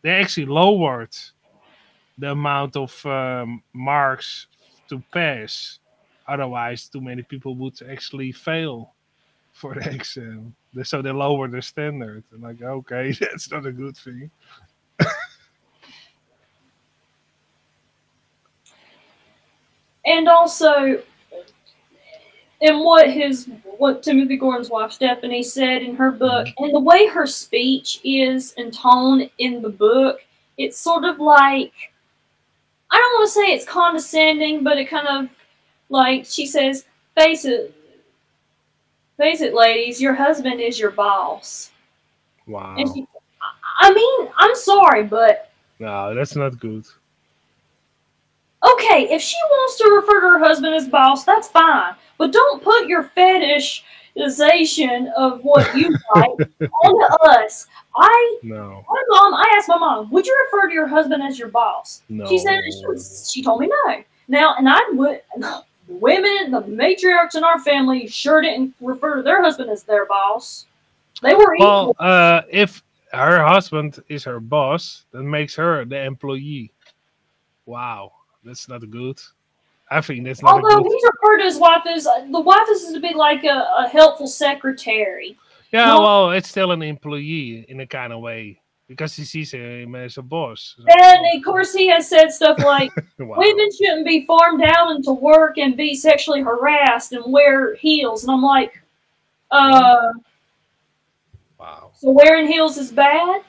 they actually lowered the amount of marks to pass. Otherwise, too many people would actually fail for the exam. So they lowered the standard. I'm like, okay, that's not a good thing. And also, and what Timothy Gordon's wife Stephanie said in her book, and the way her speech is and tone in the book, it's sort of like, I don't want to say it's condescending, but it kind of like she says, face it, ladies, your husband is your boss. Wow. And I mean, I'm sorry, but no, that's not good. Okay, if she wants to refer to her husband as boss, that's fine. But don't put your fetishization of what you like onto us. No. I asked my mom, would you refer to your husband as your boss? No. She said she told me no. Now, and I would. Women, the matriarchs in our family, sure didn't refer to their husband as their boss. They were equal. Well, if her husband is her boss, that makes her the employee. Wow. That's not good. I think that's not Although good. he's referred to his wife as the wife is to be like a helpful secretary. Yeah, well, it's still an employee in a kind of way because he sees him as a boss. So. And of course, he has said stuff like, wow. Women shouldn't be farmed out into work and be sexually harassed and wear heels. And I'm like, Wow. So wearing heels is bad?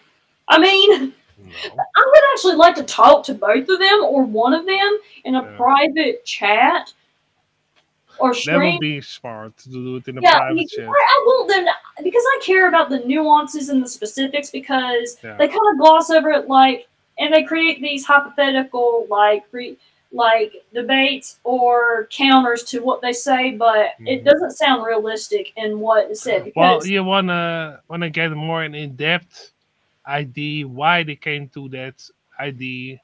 I mean, no. I would actually like to talk to both of them or one of them in a private chat or stream. That would be smart to do it in a private chat. I want them to, because I care about the nuances and the specifics because they kind of gloss over it and they create these hypothetical like debates or counters to what they say, but it doesn't sound realistic in what is said. Well, you wanna get more an in-depth idea why they came to that idea.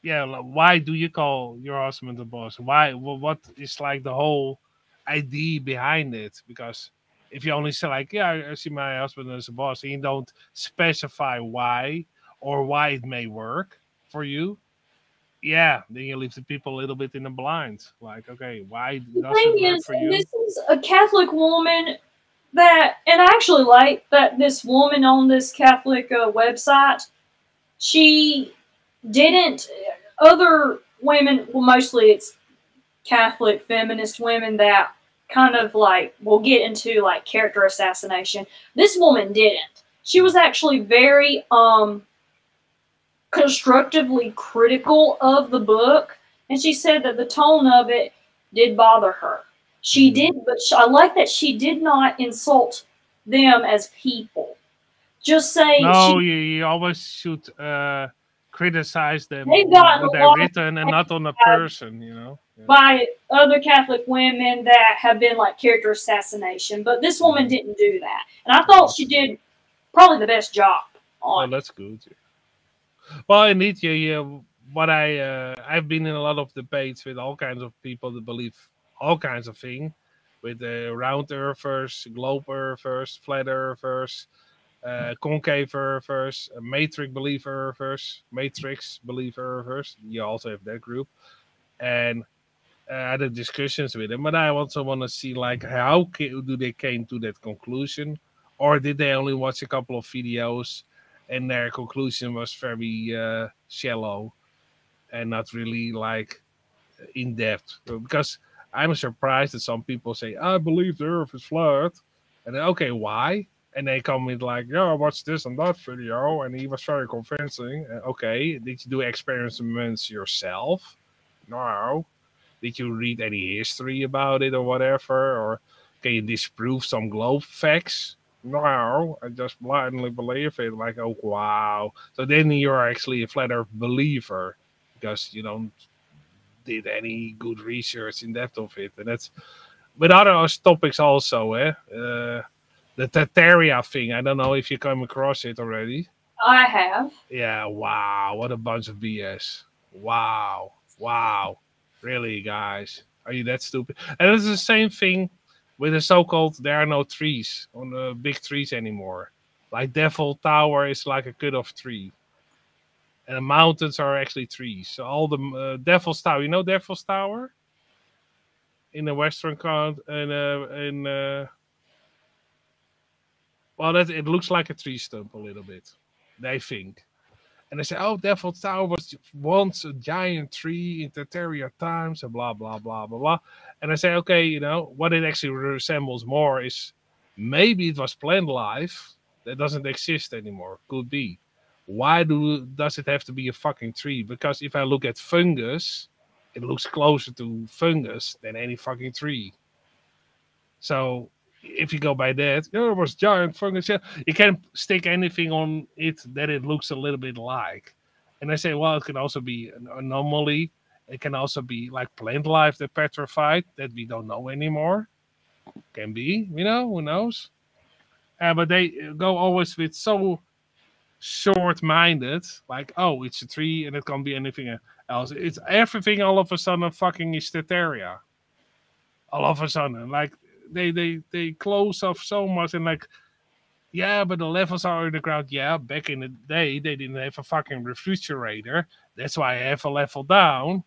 Why do you call your husband a boss? Why? What is like the whole idea behind it? Because if you only say like, I see my husband as a boss, and you don't specify why or why it may work for you, then you leave the people a little bit in the blind. Like, okay, why does it work for you? This is a Catholic woman and I actually like that this woman on this Catholic website, she didn't, other women, well, mostly it's Catholic feminist women that kind of will get into character assassination. This woman didn't. She was actually very constructively critical of the book, and she said that the tone of it did bother her. She did, but I like that she did not insult them as people. Just saying. No, you always should criticize them on what they've written and not on a person, by other Catholic women that have been character assassination, but this woman didn't do that, and I thought she did probably the best job on. Oh, that's good. Well, indeed, what I've been in a lot of debates with all kinds of people that believe all kinds of things, with round earthers, globe earthers, flat earthers, concave reverse, matrix believer reverse. You also have that group, and I had discussions with them. But I also want to see like how do they came to that conclusion, or did they only watch a couple of videos and their conclusion was very shallow and not really like in depth? Because I'm surprised that some people say, I believe the earth is flat. And then, okay, why? And they come with like, yeah, I watched this and that video and he was very convincing. Okay, did you do experiments yourself? No. Did you read any history about it or whatever? Or can you disprove some globe facts? No, I just blindly believe it. Like, oh, wow. So then you're actually a flat earth believer because you don't did any good research in depth of it. And that's with other topics also, the Tartaria thing. I don't know if you come across it already. I have. Yeah, wow, what a bunch of BS. Wow. Really, guys? Are you that stupid? And it's the same thing with the so-called there are no trees on the big trees anymore. Like Devil Tower is like a cut-off tree. And the mountains are actually trees. So all the Devil's Tower, you know Devil's Tower? In the western count, well, it looks like a tree stump a little bit. They think. And they say, oh, Devil's Tower was once a giant tree in Tartaria times, and blah, blah, blah, blah, blah. And I say, okay, you know, what it actually resembles more is maybe it was plant life that doesn't exist anymore. Could be. Why does it have to be a fucking tree? Because if I look at fungus, it looks closer to fungus than any fucking tree. So if you go by that, it was giant fungus. Yeah, you can't stick anything on it that it looks a little bit like. And I say, well, it can also be an anomaly. It can also be like plant life that petrified that we don't know anymore. Can be, you know, who knows? But they go always with so short-minded, like, oh, it's a tree and it can't be anything else. It's everything all of a sudden fucking is Tartaria. All of a sudden, like they close off so much and like, yeah, but the levels are in the ground. Yeah, back in the day they didn't have a fucking refrigerator. That's why I have a level down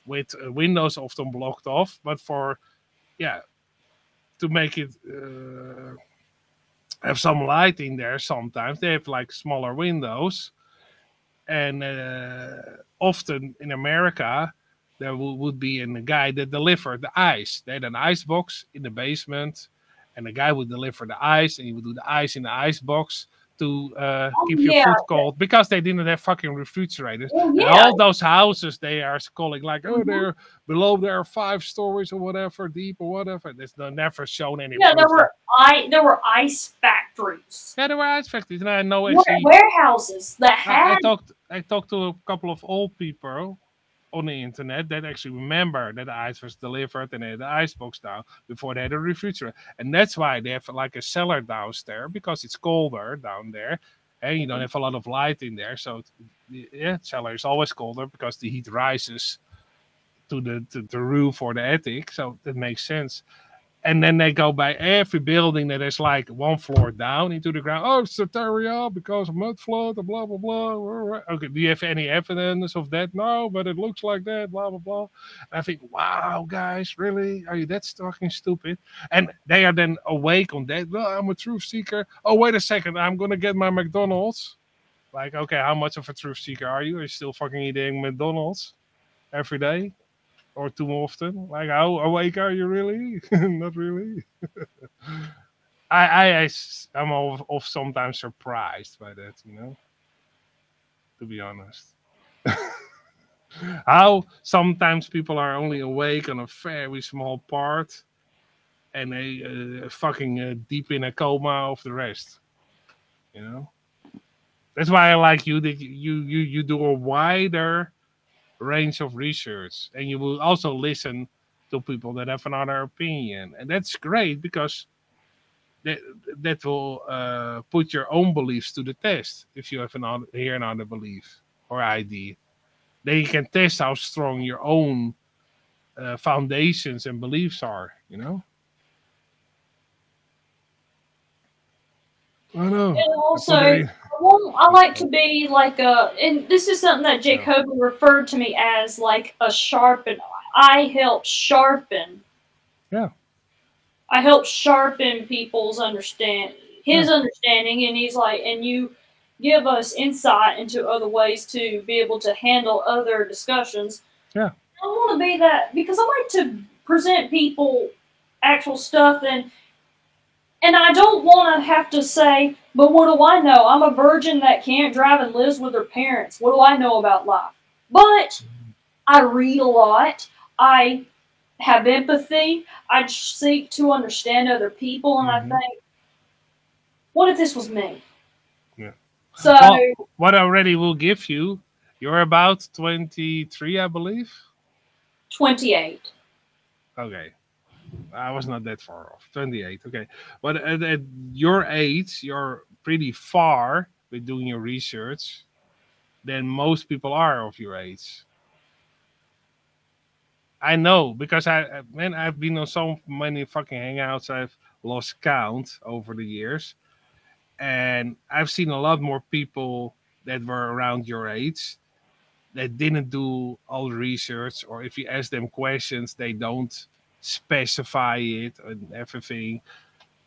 with windows often blocked off. But for to make it have some light in there sometimes. They have like smaller windows. And often in America, there would be a guy that delivered the ice. They had an ice box in the basement. And the guy would deliver the ice. And he would do the ice in the ice box to keep your food cold. Because they didn't have fucking refrigerators. And all those houses, they are calling like, oh, they're below there 5 stories or whatever, deep or whatever. There's never shown any. Yeah, there were ice factories. Yeah, there were ice factories. And I know actually warehouses that had. I talked to a couple of old people on the internet that actually remember that the ice was delivered and they had the ice box down before they had a refrigerator. And that's why they have like a cellar downstairs, because it's colder down there and you don't have a lot of light in there. So cellar is always colder because the heat rises to the roof or the attic. So that makes sense. And then they go by every building that is like 1 floor down into the ground. Oh, it's Tartaria because of mud flood, blah, blah, blah. Okay, do you have any evidence of that? No, but it looks like that, blah, blah, blah. And I think, wow, guys, really? Are you that fucking stupid? And they are then awake on that. Well, I'm a truth seeker. Oh, wait a second. I'm going to get my McDonald's. Like, okay, how much of a truth seeker are you? Are you still fucking eating McDonald's every day? Or too often? Like, how awake are you really? Not really. I'm sometimes surprised by that, you know? To be honest. How sometimes people are only awake on a very small part and they fucking deep in a coma of the rest. You know? That's why I like you. That you do a wider range of research, and you will also listen to people that have another opinion, and that's great because that will put your own beliefs to the test. If you have another belief or idea, then you can test how strong your own foundations and beliefs are, you know. I know. And also, I put I like to be like and this is something that Jacoby referred to me as like a sharpen. I help sharpen. Yeah. I help sharpen people's his Yeah. understanding, and he's like, and you give us insight into other ways to be able to handle other discussions. Yeah. I want to be that because I like to present people actual stuff and I don't want to have to say, but what do I know? I'm a virgin that can't drive and lives with her parents. What do I know about life? But I read a lot. I have empathy. I seek to understand other people, and I think, what if this was me? Yeah. So, Well, what I already will give you, you're about 23, I believe. 28. Okay. I was not that far off. 28. Okay. But at your age, you're pretty far with doing your research than most people are of your age. I know because man, I've been on so many fucking hangouts. I've lost count over the years, and I've seen a lot more people that were around your age that didn't do all the research, or if you ask them questions, they don't specify it and everything.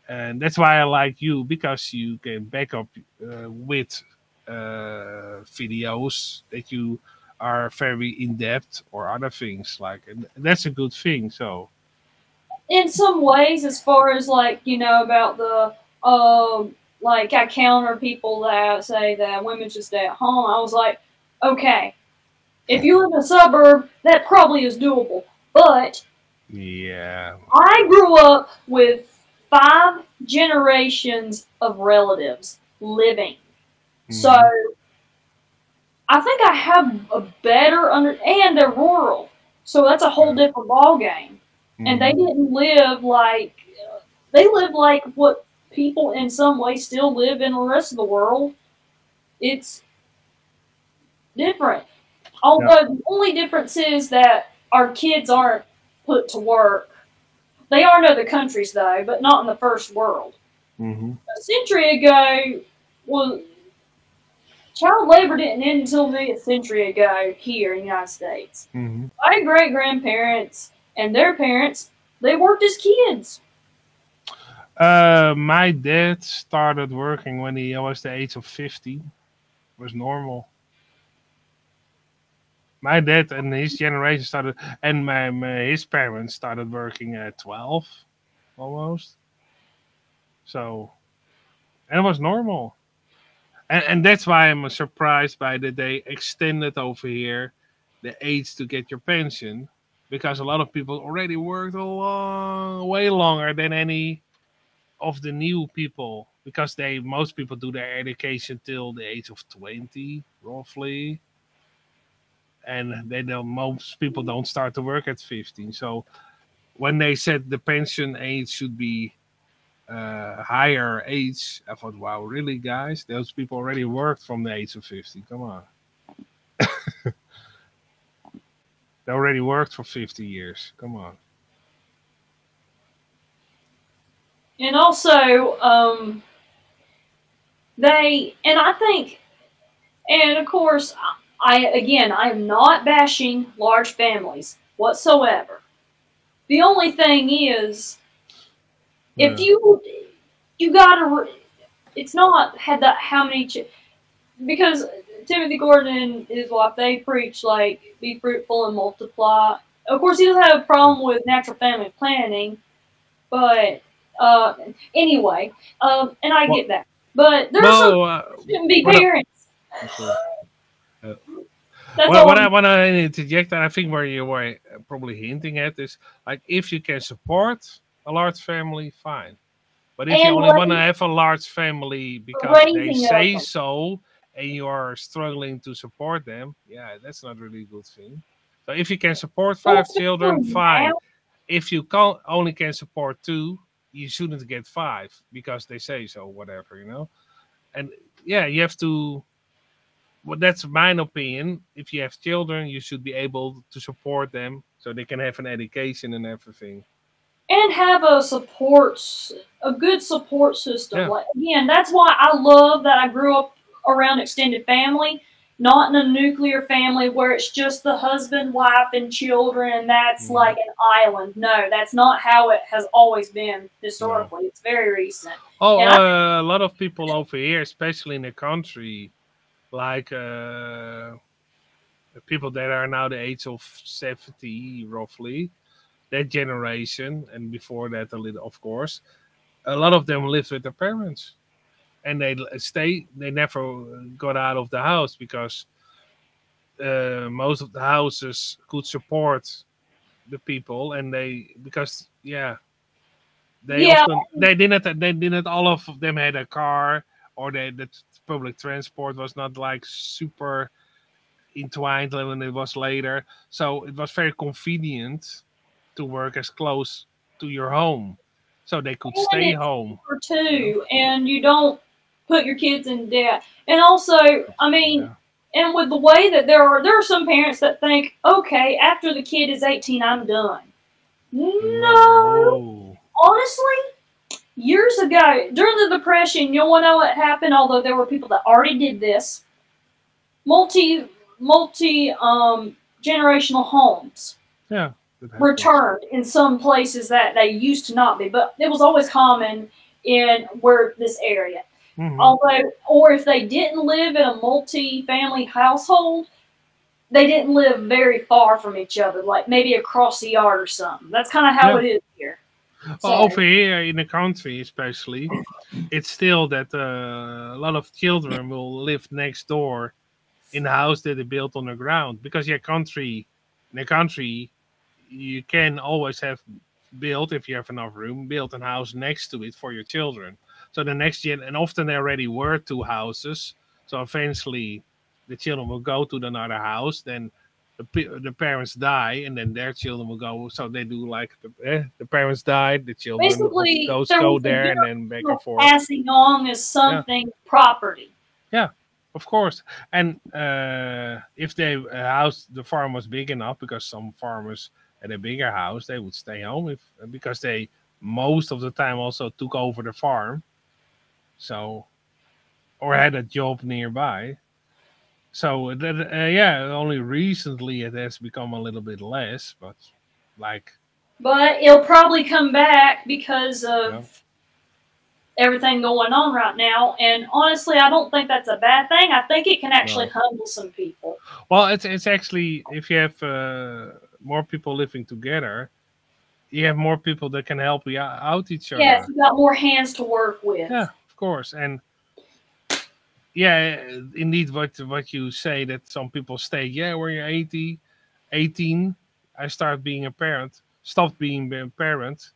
And that's why I like you, because you can back up with videos that you are very in depth, or other things like, and that's a good thing. So In some ways, as far as like, about the, like I counter people that say that women should stay at home, I was like, okay, if you live in a suburb, that probably is doable. But yeah. I grew up with 5 generations of relatives living. So Mhm. I think I have a better and they're rural. So that's a whole Yeah. different ball game. And they Mhm. didn't live like they live like what people in some way still live in the rest of the world. It's different. Yeah. Although the only difference is that our kids aren't put to work. They are in other countries though, but not in the first world. Mhm. A century ago, well, child labor didn't end until maybe a century ago here in the United States. Mhm. My great grandparents and their parents, they worked as kids. My dad started working when he was the age of 50. It was normal. My dad and his generation started, and his parents started working at 12, almost. So, and it was normal. And that's why I'm surprised by that they extended over here the age to get your pension, because a lot of people already worked a way longer than any of the new people, because most people do their education till the age of 20, roughly, and most people don't start to work at 15. So when they said the pension age should be higher age, I thought, wow, really, guys? Those people already worked from the age of 50. Come on. They already worked for 50 years. Come on. And also, and I think, and of course, I am not bashing large families whatsoever. The only thing is, if Yeah. you gotta, it's not had that how many, because Timothy Gordon and his wife, they preach like be fruitful and multiply. Of course, he doesn't have a problem with natural family planning, but uh, anyway, and I Well, get that. But there's some well, shouldn't be what? parents. I'm sorry. Uh, That's what all. I want to interject, and I think where you were probably hinting at is, like, if you can support a large family, fine. But if you And only want to have a large family because they raising of say them. so, and you are struggling to support them, yeah, that's not really a good thing. So if you can support Well, 5 children, especially now, fine. If you can't, only can support two, you shouldn't get five because they say so, whatever. And yeah, you have to. Well, that's my opinion. If you have children, you should be able to support them so they can have an education and everything. and have a good support system. Yeah. Like again, that's why I love that I grew up around extended family, not in a nuclear family where it's just the husband, wife, and children, and that's Mhm. like an island. No, that's not how it has always been No. historically. It's very recent, Oh, and I a lot of people over here, especially in the country, like the people that are now the age of 70, roughly, that generation, and before that a little, of course, a lot of them lived with their parents, and they never got out of the house because most of the houses could support the people, and because yeah, yeah, they didn't all of them had a car, or the public transport was not like super entwined when it was later, so it was very convenient to work as close to your home, so they could and stay it's home. cheaper You know? too, and you don't put your kids in debt. And also, I mean, Yeah. and with the way that there are some parents that think, okay, after the kid is 18, I'm done. No, No. honestly, years ago during the Depression, you want to know what happened? Although there were people that already did this, multi generational homes Yeah, that happens. returned in some places that they used to not be, but it was always common in where this area. Hmm. Although, or if they didn't live in a multi-family household, they didn't live very far from each other, like maybe across the yard or something. That's kind of how Yeah. it is here. Well, So, over here in the country, especially, it's still that a lot of children will live next door in the house that they built on the ground, because in the country, you can always have built, if you have enough room, built a house next to it for your children. So the next gen, and often there already were two houses. So eventually, the children will go to another house. Then the parents die, and then their children will go. So they do like the parents died, the children of basically, those there go was a there, and then back and general forth. passing on as Yeah, something property. yeah, of course. And if the farm was big enough, because some farmers had a bigger house, they would stay home because they most of the time also took over the farm, so or had a job nearby. So that yeah, only recently it has become a little bit less, but like But it'll probably come back because yeah, of everything going on right now. And honestly, I don't think that's a bad thing. I think it can actually no. humble some people. Well, it's actually, if you have more people living together, you have more people that can help you out each Yes, other. you got more hands to work with. Yeah, of course. And yeah, indeed, what you say, that some people stay. Yeah, when you're 18, I start being a parent. Stopped being a parent.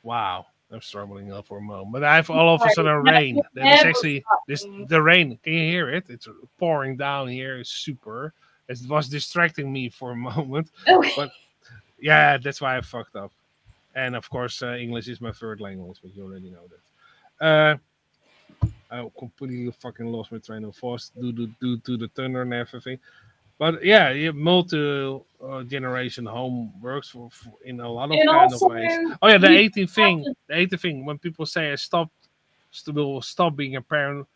Wow, I'm struggling now for a moment. But I have all of a Right. sudden Never, rain. That is never actually this stop. the rain. Can you hear it? It's pouring down here. It's super. It was distracting me for a moment, Okay. but yeah, that's why I fucked up. And of course, English is my third language, but you already know that. I completely fucking lost my train of thought due to the thunder and everything. But yeah, multi generation home works in a lot of And kind of also, ways. Oh yeah, you have to, the 18th thing. When people say will stop being a parent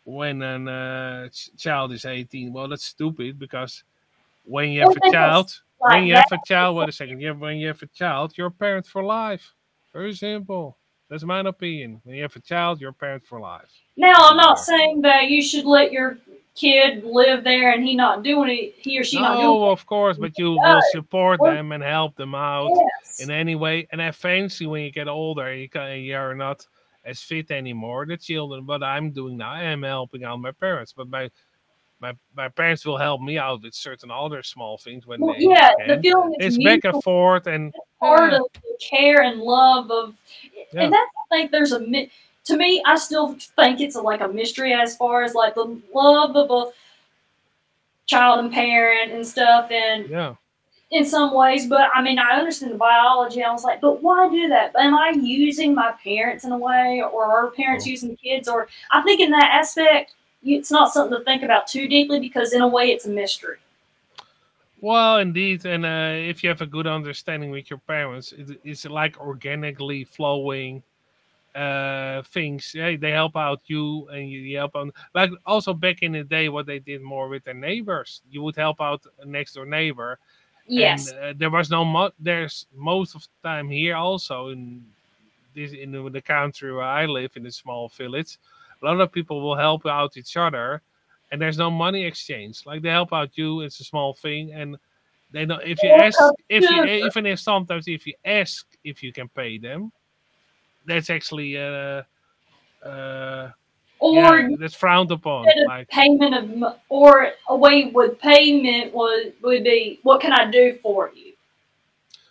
when a child is 18, well, that's stupid, because when you have or a think of child, like that. wait a second, when you have a child, you're a parent for life. Very simple. That's my opinion. When you have a child, you're a parent for life. Now, I'm Doesn't not matter. saying that you should let your kid live there and he or she not doing No, of course, anything. but you will support Or, them and help them out in yes. any way. And eventually, when you get older, you're not as fit anymore. The children, what I'm doing now, I am helping out my parents, but my parents will help me out with certain other small things when Well, they yeah, the can. feeling is It's back and mutual. forth, and Part yeah, of the care and love of, yeah, and that's I think there's to me, I still think it's like a mystery as far as like the love of a child and parent and stuff, and yeah. in some ways. But I mean, I understand the biology. I was like, but why do that? Am I using my parents in a way, or are parents Oh. using kids? Or I think in that aspect, it's not something to think about too deeply because in a way, it's a mystery. Well, indeed, and if you have a good understanding with your parents, it's like organically flowing things. Yeah, they help out you, and you help on. Like also back in the day, what they did more with their neighbors. You would help out a next door neighbor, and Yes. there was no there's most of the time here also in this in the country where I live in a small village, a lot of people will help out each other, and there's no money exchange. Like they help out you, it's a small thing, and they know if you Or ask, if you sugar. even if sometimes if you ask if you can pay them, that's actually uh Or yeah, you that's frowned upon. get a Like payment of, or a way with payment would be, what can I do for you?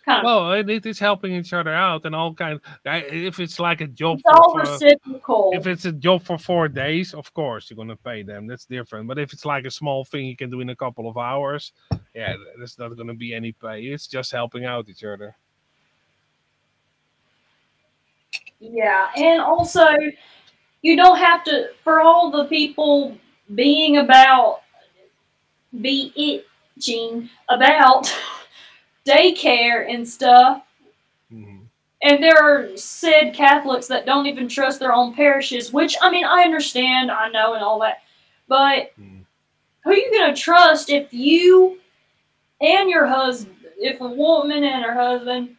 Kind of. well, it is helping each other out and all kind. If it's like a job It's all for if reciprocal. it's a job for 4 days, of course you're gonna pay them. That's different. But if it's like a small thing you can do in a couple of hours, yeah, there's not gonna be any pay. It's just helping out each other. Yeah, and also you don't have to, for all the people being about, be itching about daycare and stuff. Hmm. And there are said Catholics that don't even trust their own parishes, which, I mean, I understand, I know, and all that. But Hmm. who are you going to trust if you and your husband, if a woman and her husband,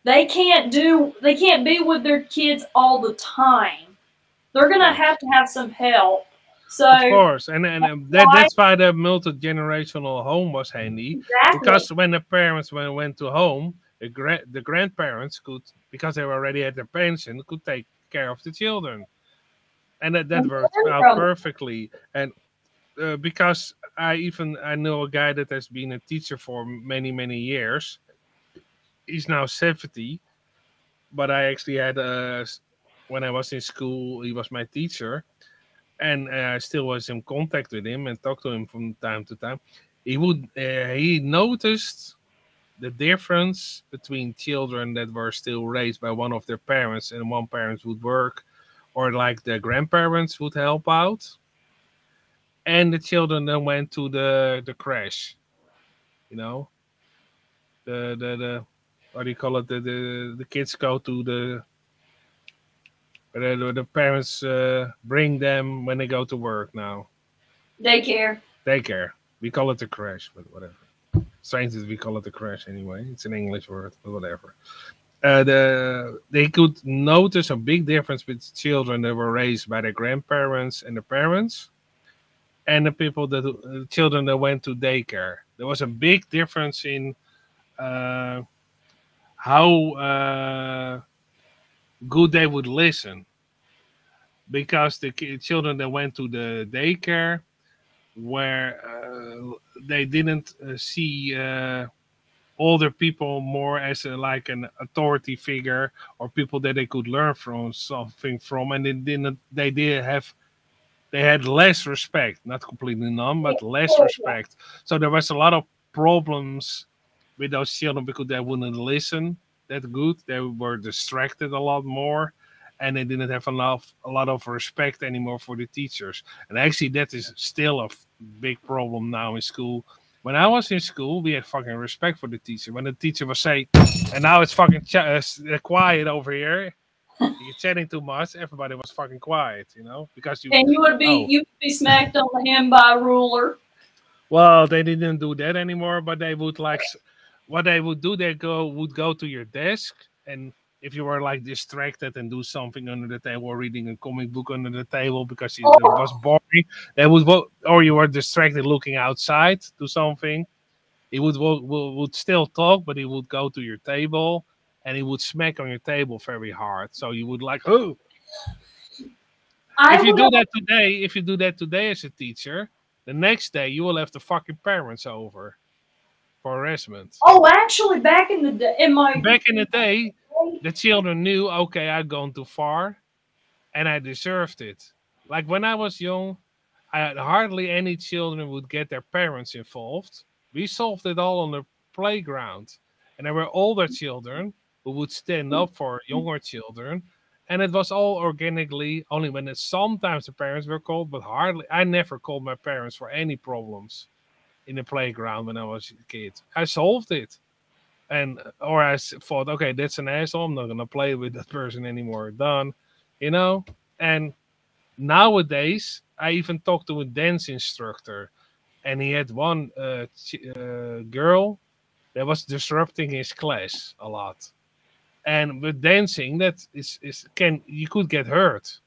they can't be with their kids all the time. They're Of going to course. have some help. Of So, course, and why? that's why the multi generational home was handy Exactly. because when the parents went to home, the grandparents could, because they already had their pension, could take care of the children, and that And worked learn out from it. perfectly. And because I know a guy that has been a teacher for many years. He's now 70, but I actually had when I was in school, he was my teacher, and I still was in contact with him and talked to him from time to time. He noticed the difference between children that were still raised by one of their parents and one parent would work, or like the grandparents would help out, and the children then went to the crash. You know, the what do you call it? The kids go to the parents bring them when they go to work now. Daycare. Daycare. We call it a crash, but whatever. Strange that we call it a crash anyway. It's an English word, but whatever. They could notice a big difference with children that were raised by their grandparents and the parents, and the people that children that went to daycare. There was a big difference in uh, how good they would listen, because the children that went to the daycare where they didn't see older people more as like an authority figure or people that they could learn from something from, and they had less respect, not completely none, but less respect. So there was a lot of problems with those children because they wouldn't listen that good. They were distracted a lot more, and they didn't have a lot of respect anymore for the teachers. And actually, that is still a big problem now in school. When I was in school, we had fucking respect for the teacher. When the teacher would say, and now it's fucking quiet over here, you're chatting too much, everybody was fucking quiet, because And oh, you would be smacked on the hand by a ruler. well, they didn't do that anymore, but they would like, what they would do, would go to your desk, and if you were like distracted and do something under the table, or reading a comic book under the table because it was Oh, boring, they would or you were distracted looking outside to something, he would still talk, but he would go to your table and he would smack on your table very hard. So you would like, oh, I if you would do have. that today, as a teacher, the next day you will have the fucking parents over for harassment. Oh, actually, back in the day, in my Back in the day, the children knew, okay, I've gone too far and I deserved it. Like when I was young, hardly any children would get their parents involved. We solved it all on the playground. And there were older children who would stand up for younger children. And it was all organically, only when sometimes the parents were called, but hardly. I never called my parents for any problems. in the playground when I was a kid. I solved it. Or I thought, okay, that's an asshole. I'm not gonna play with that person anymore. Done, you know. And nowadays, I even talked to a dance instructor, and he had one girl that was disrupting his class a lot. And with dancing, that is can you could get hurt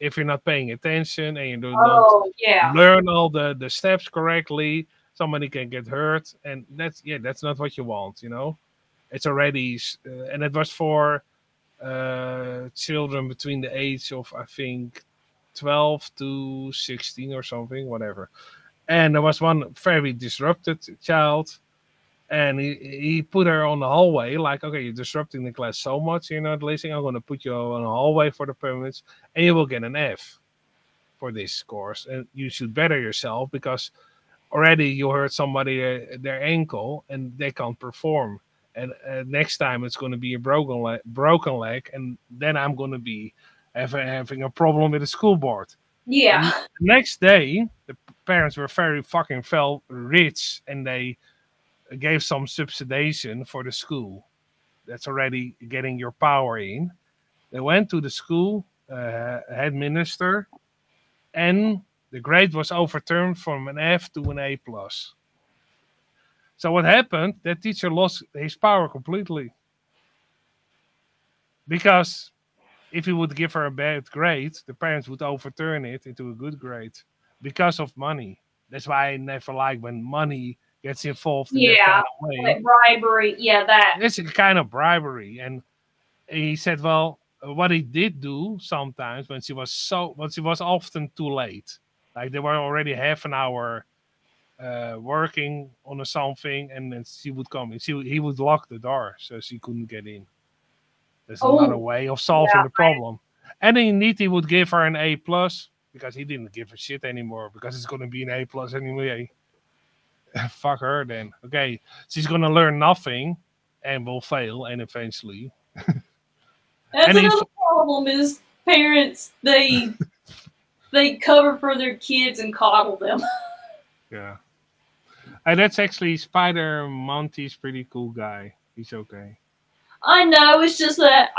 if you're not paying attention and you do not Oh, yeah. learn all the steps correctly. Somebody can get hurt, and that's not what you want, you know. It's already, and it was for children between the age of, I think, 12 to 16 or something, whatever. And there was one very disrupted child, and he put her on the hallway, like, okay, you're disrupting the class so much, you're not listening. I'm going to put you on the hallway for the permits, and you will get an F for this course. And you should better yourself because already you hurt somebody their ankle and they can't perform. And next time it's going to be a broken leg, and then I'm going to be having a problem with the school board. Yeah. And the next day, the parents were very fucking felt rich, and they gave some subsidization for the school. That's already getting your power in. They went to the school head minister, and the grade was overturned from an F to an A plus. So what happened? That teacher lost his power completely. Because if he would give her a bad grade, the parents would overturn it into a good grade because of money. That's why I never like when money gets involved in that kind of way. Like bribery. Yeah, that. It's a kind of bribery. And he said, well, what he did do sometimes when she was often too late. Like they were already half an hour working on something, and then she would come in. He would lock the door so she couldn't get in. There's another way of solving the problem. And indeed, he would give her an A plus because he didn't give a shit anymore because it's going to be an A plus anyway. Fuck her then. Okay, she's going to learn nothing and will fail, and eventually. That's another problem is parents, they cover for their kids and coddle them. Yeah. And that's actually Spider Monty's pretty cool guy. He's okay. I know, it's just that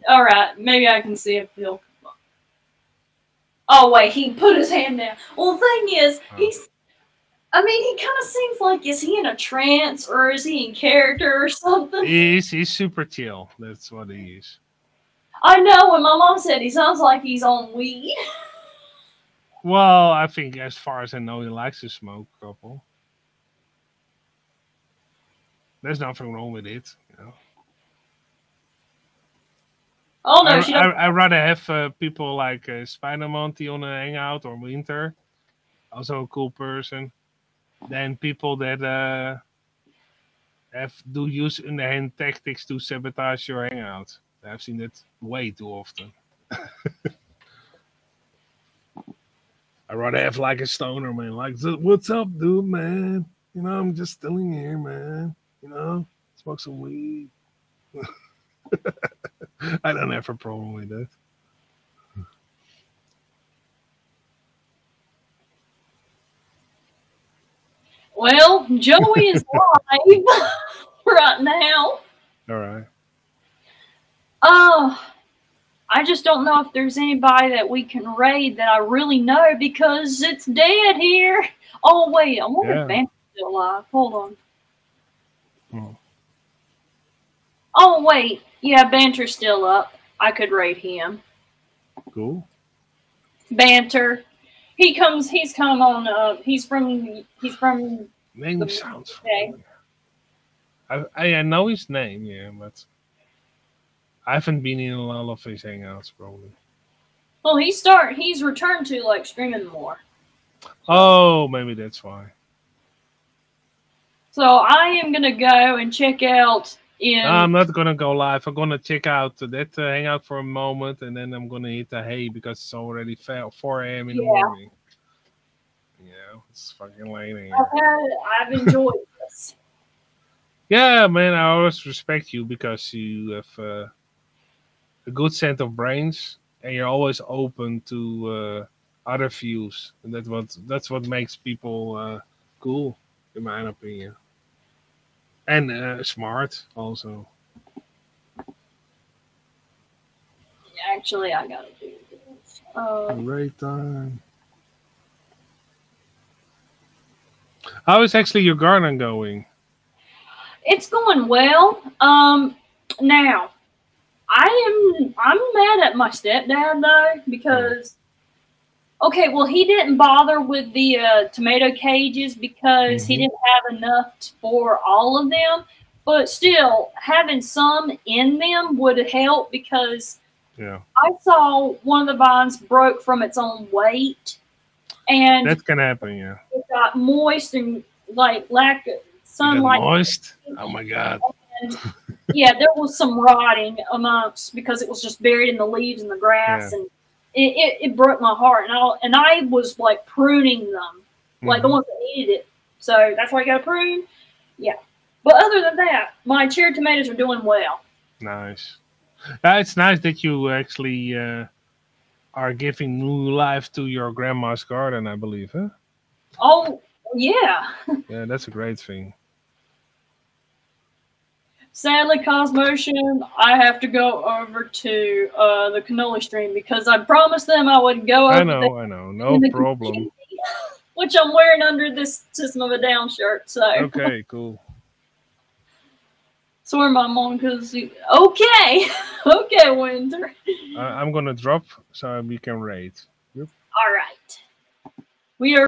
alright, maybe I can see if he'll. Oh wait, he put his hand down. Well, the thing is, he kind of seems like, is he in a trance or is he in character or something? He's super chill. That's what he is. I know, when my mom said he sounds like he's on weed. Well, I think as far as I know, he likes to smoke a couple. There's nothing wrong with it, you know. Oh no, I'd rather have people like Spider Monty on a hangout or Winter, also a cool person, than people that do use underhand tactics to sabotage your hangout. I've seen that way too often. I'd rather have like a stoner man, like, what's up, dude, man? You know, I'm just chilling here, man. You know, smoke some weed. I don't have a problem with that. Well, Joey is live right now. All right. I just don't know if there's anybody that we can raid that I really know because it's dead here. Oh wait, I wonder if Banter's still alive. Hold on. Oh wait, yeah, Banter's still up. I could raid him. Cool. Banter. He's come on. He's from. Name sounds familiar. I know his name, yeah, but I haven't been in a lot of his hangouts probably. Well, he's returned to like streaming more. Oh, maybe that's why. So I am gonna go and check out. I'm not gonna go live. I'm gonna check out that hangout for a moment, and then I'm gonna hit the hay because it's already 4 a.m. in the morning. Yeah, it's fucking late here. I've enjoyed this. Yeah, man, I always respect you because you have a good set of brains, and you're always open to other views, and that's what makes people cool, in my opinion. And smart also. Actually, I gotta do this. Great time. How is actually your garden going? It's going well. Now I'm mad at my stepdad though because okay, well he didn't bother with the tomato cages because he didn't have enough for all of them. But still, having some in them would help because I saw one of the vines broke from its own weight, and That can happen, yeah. it got moist and like lack of You sunlight. got moist? Oh my god. And yeah, there was some rotting amongst because it was just buried in the leaves and the grass, and it broke my heart. And I was like pruning them, like the ones that needed it. So that's why I got to prune. Yeah, but other than that, my cherry tomatoes are doing well. Nice. It's nice that you actually are giving new life to your grandma's garden, I believe, huh? Oh yeah. Yeah, that's a great thing. Sadly, Cosmotion, I have to go over to the cannoli stream because I promised them I would go over there. I know. No problem. Which I'm wearing under this System of a Down shirt. So okay, cool. Swear my mom because okay, okay, Winter. I'm gonna drop so we can rate. Yep. All right, we are.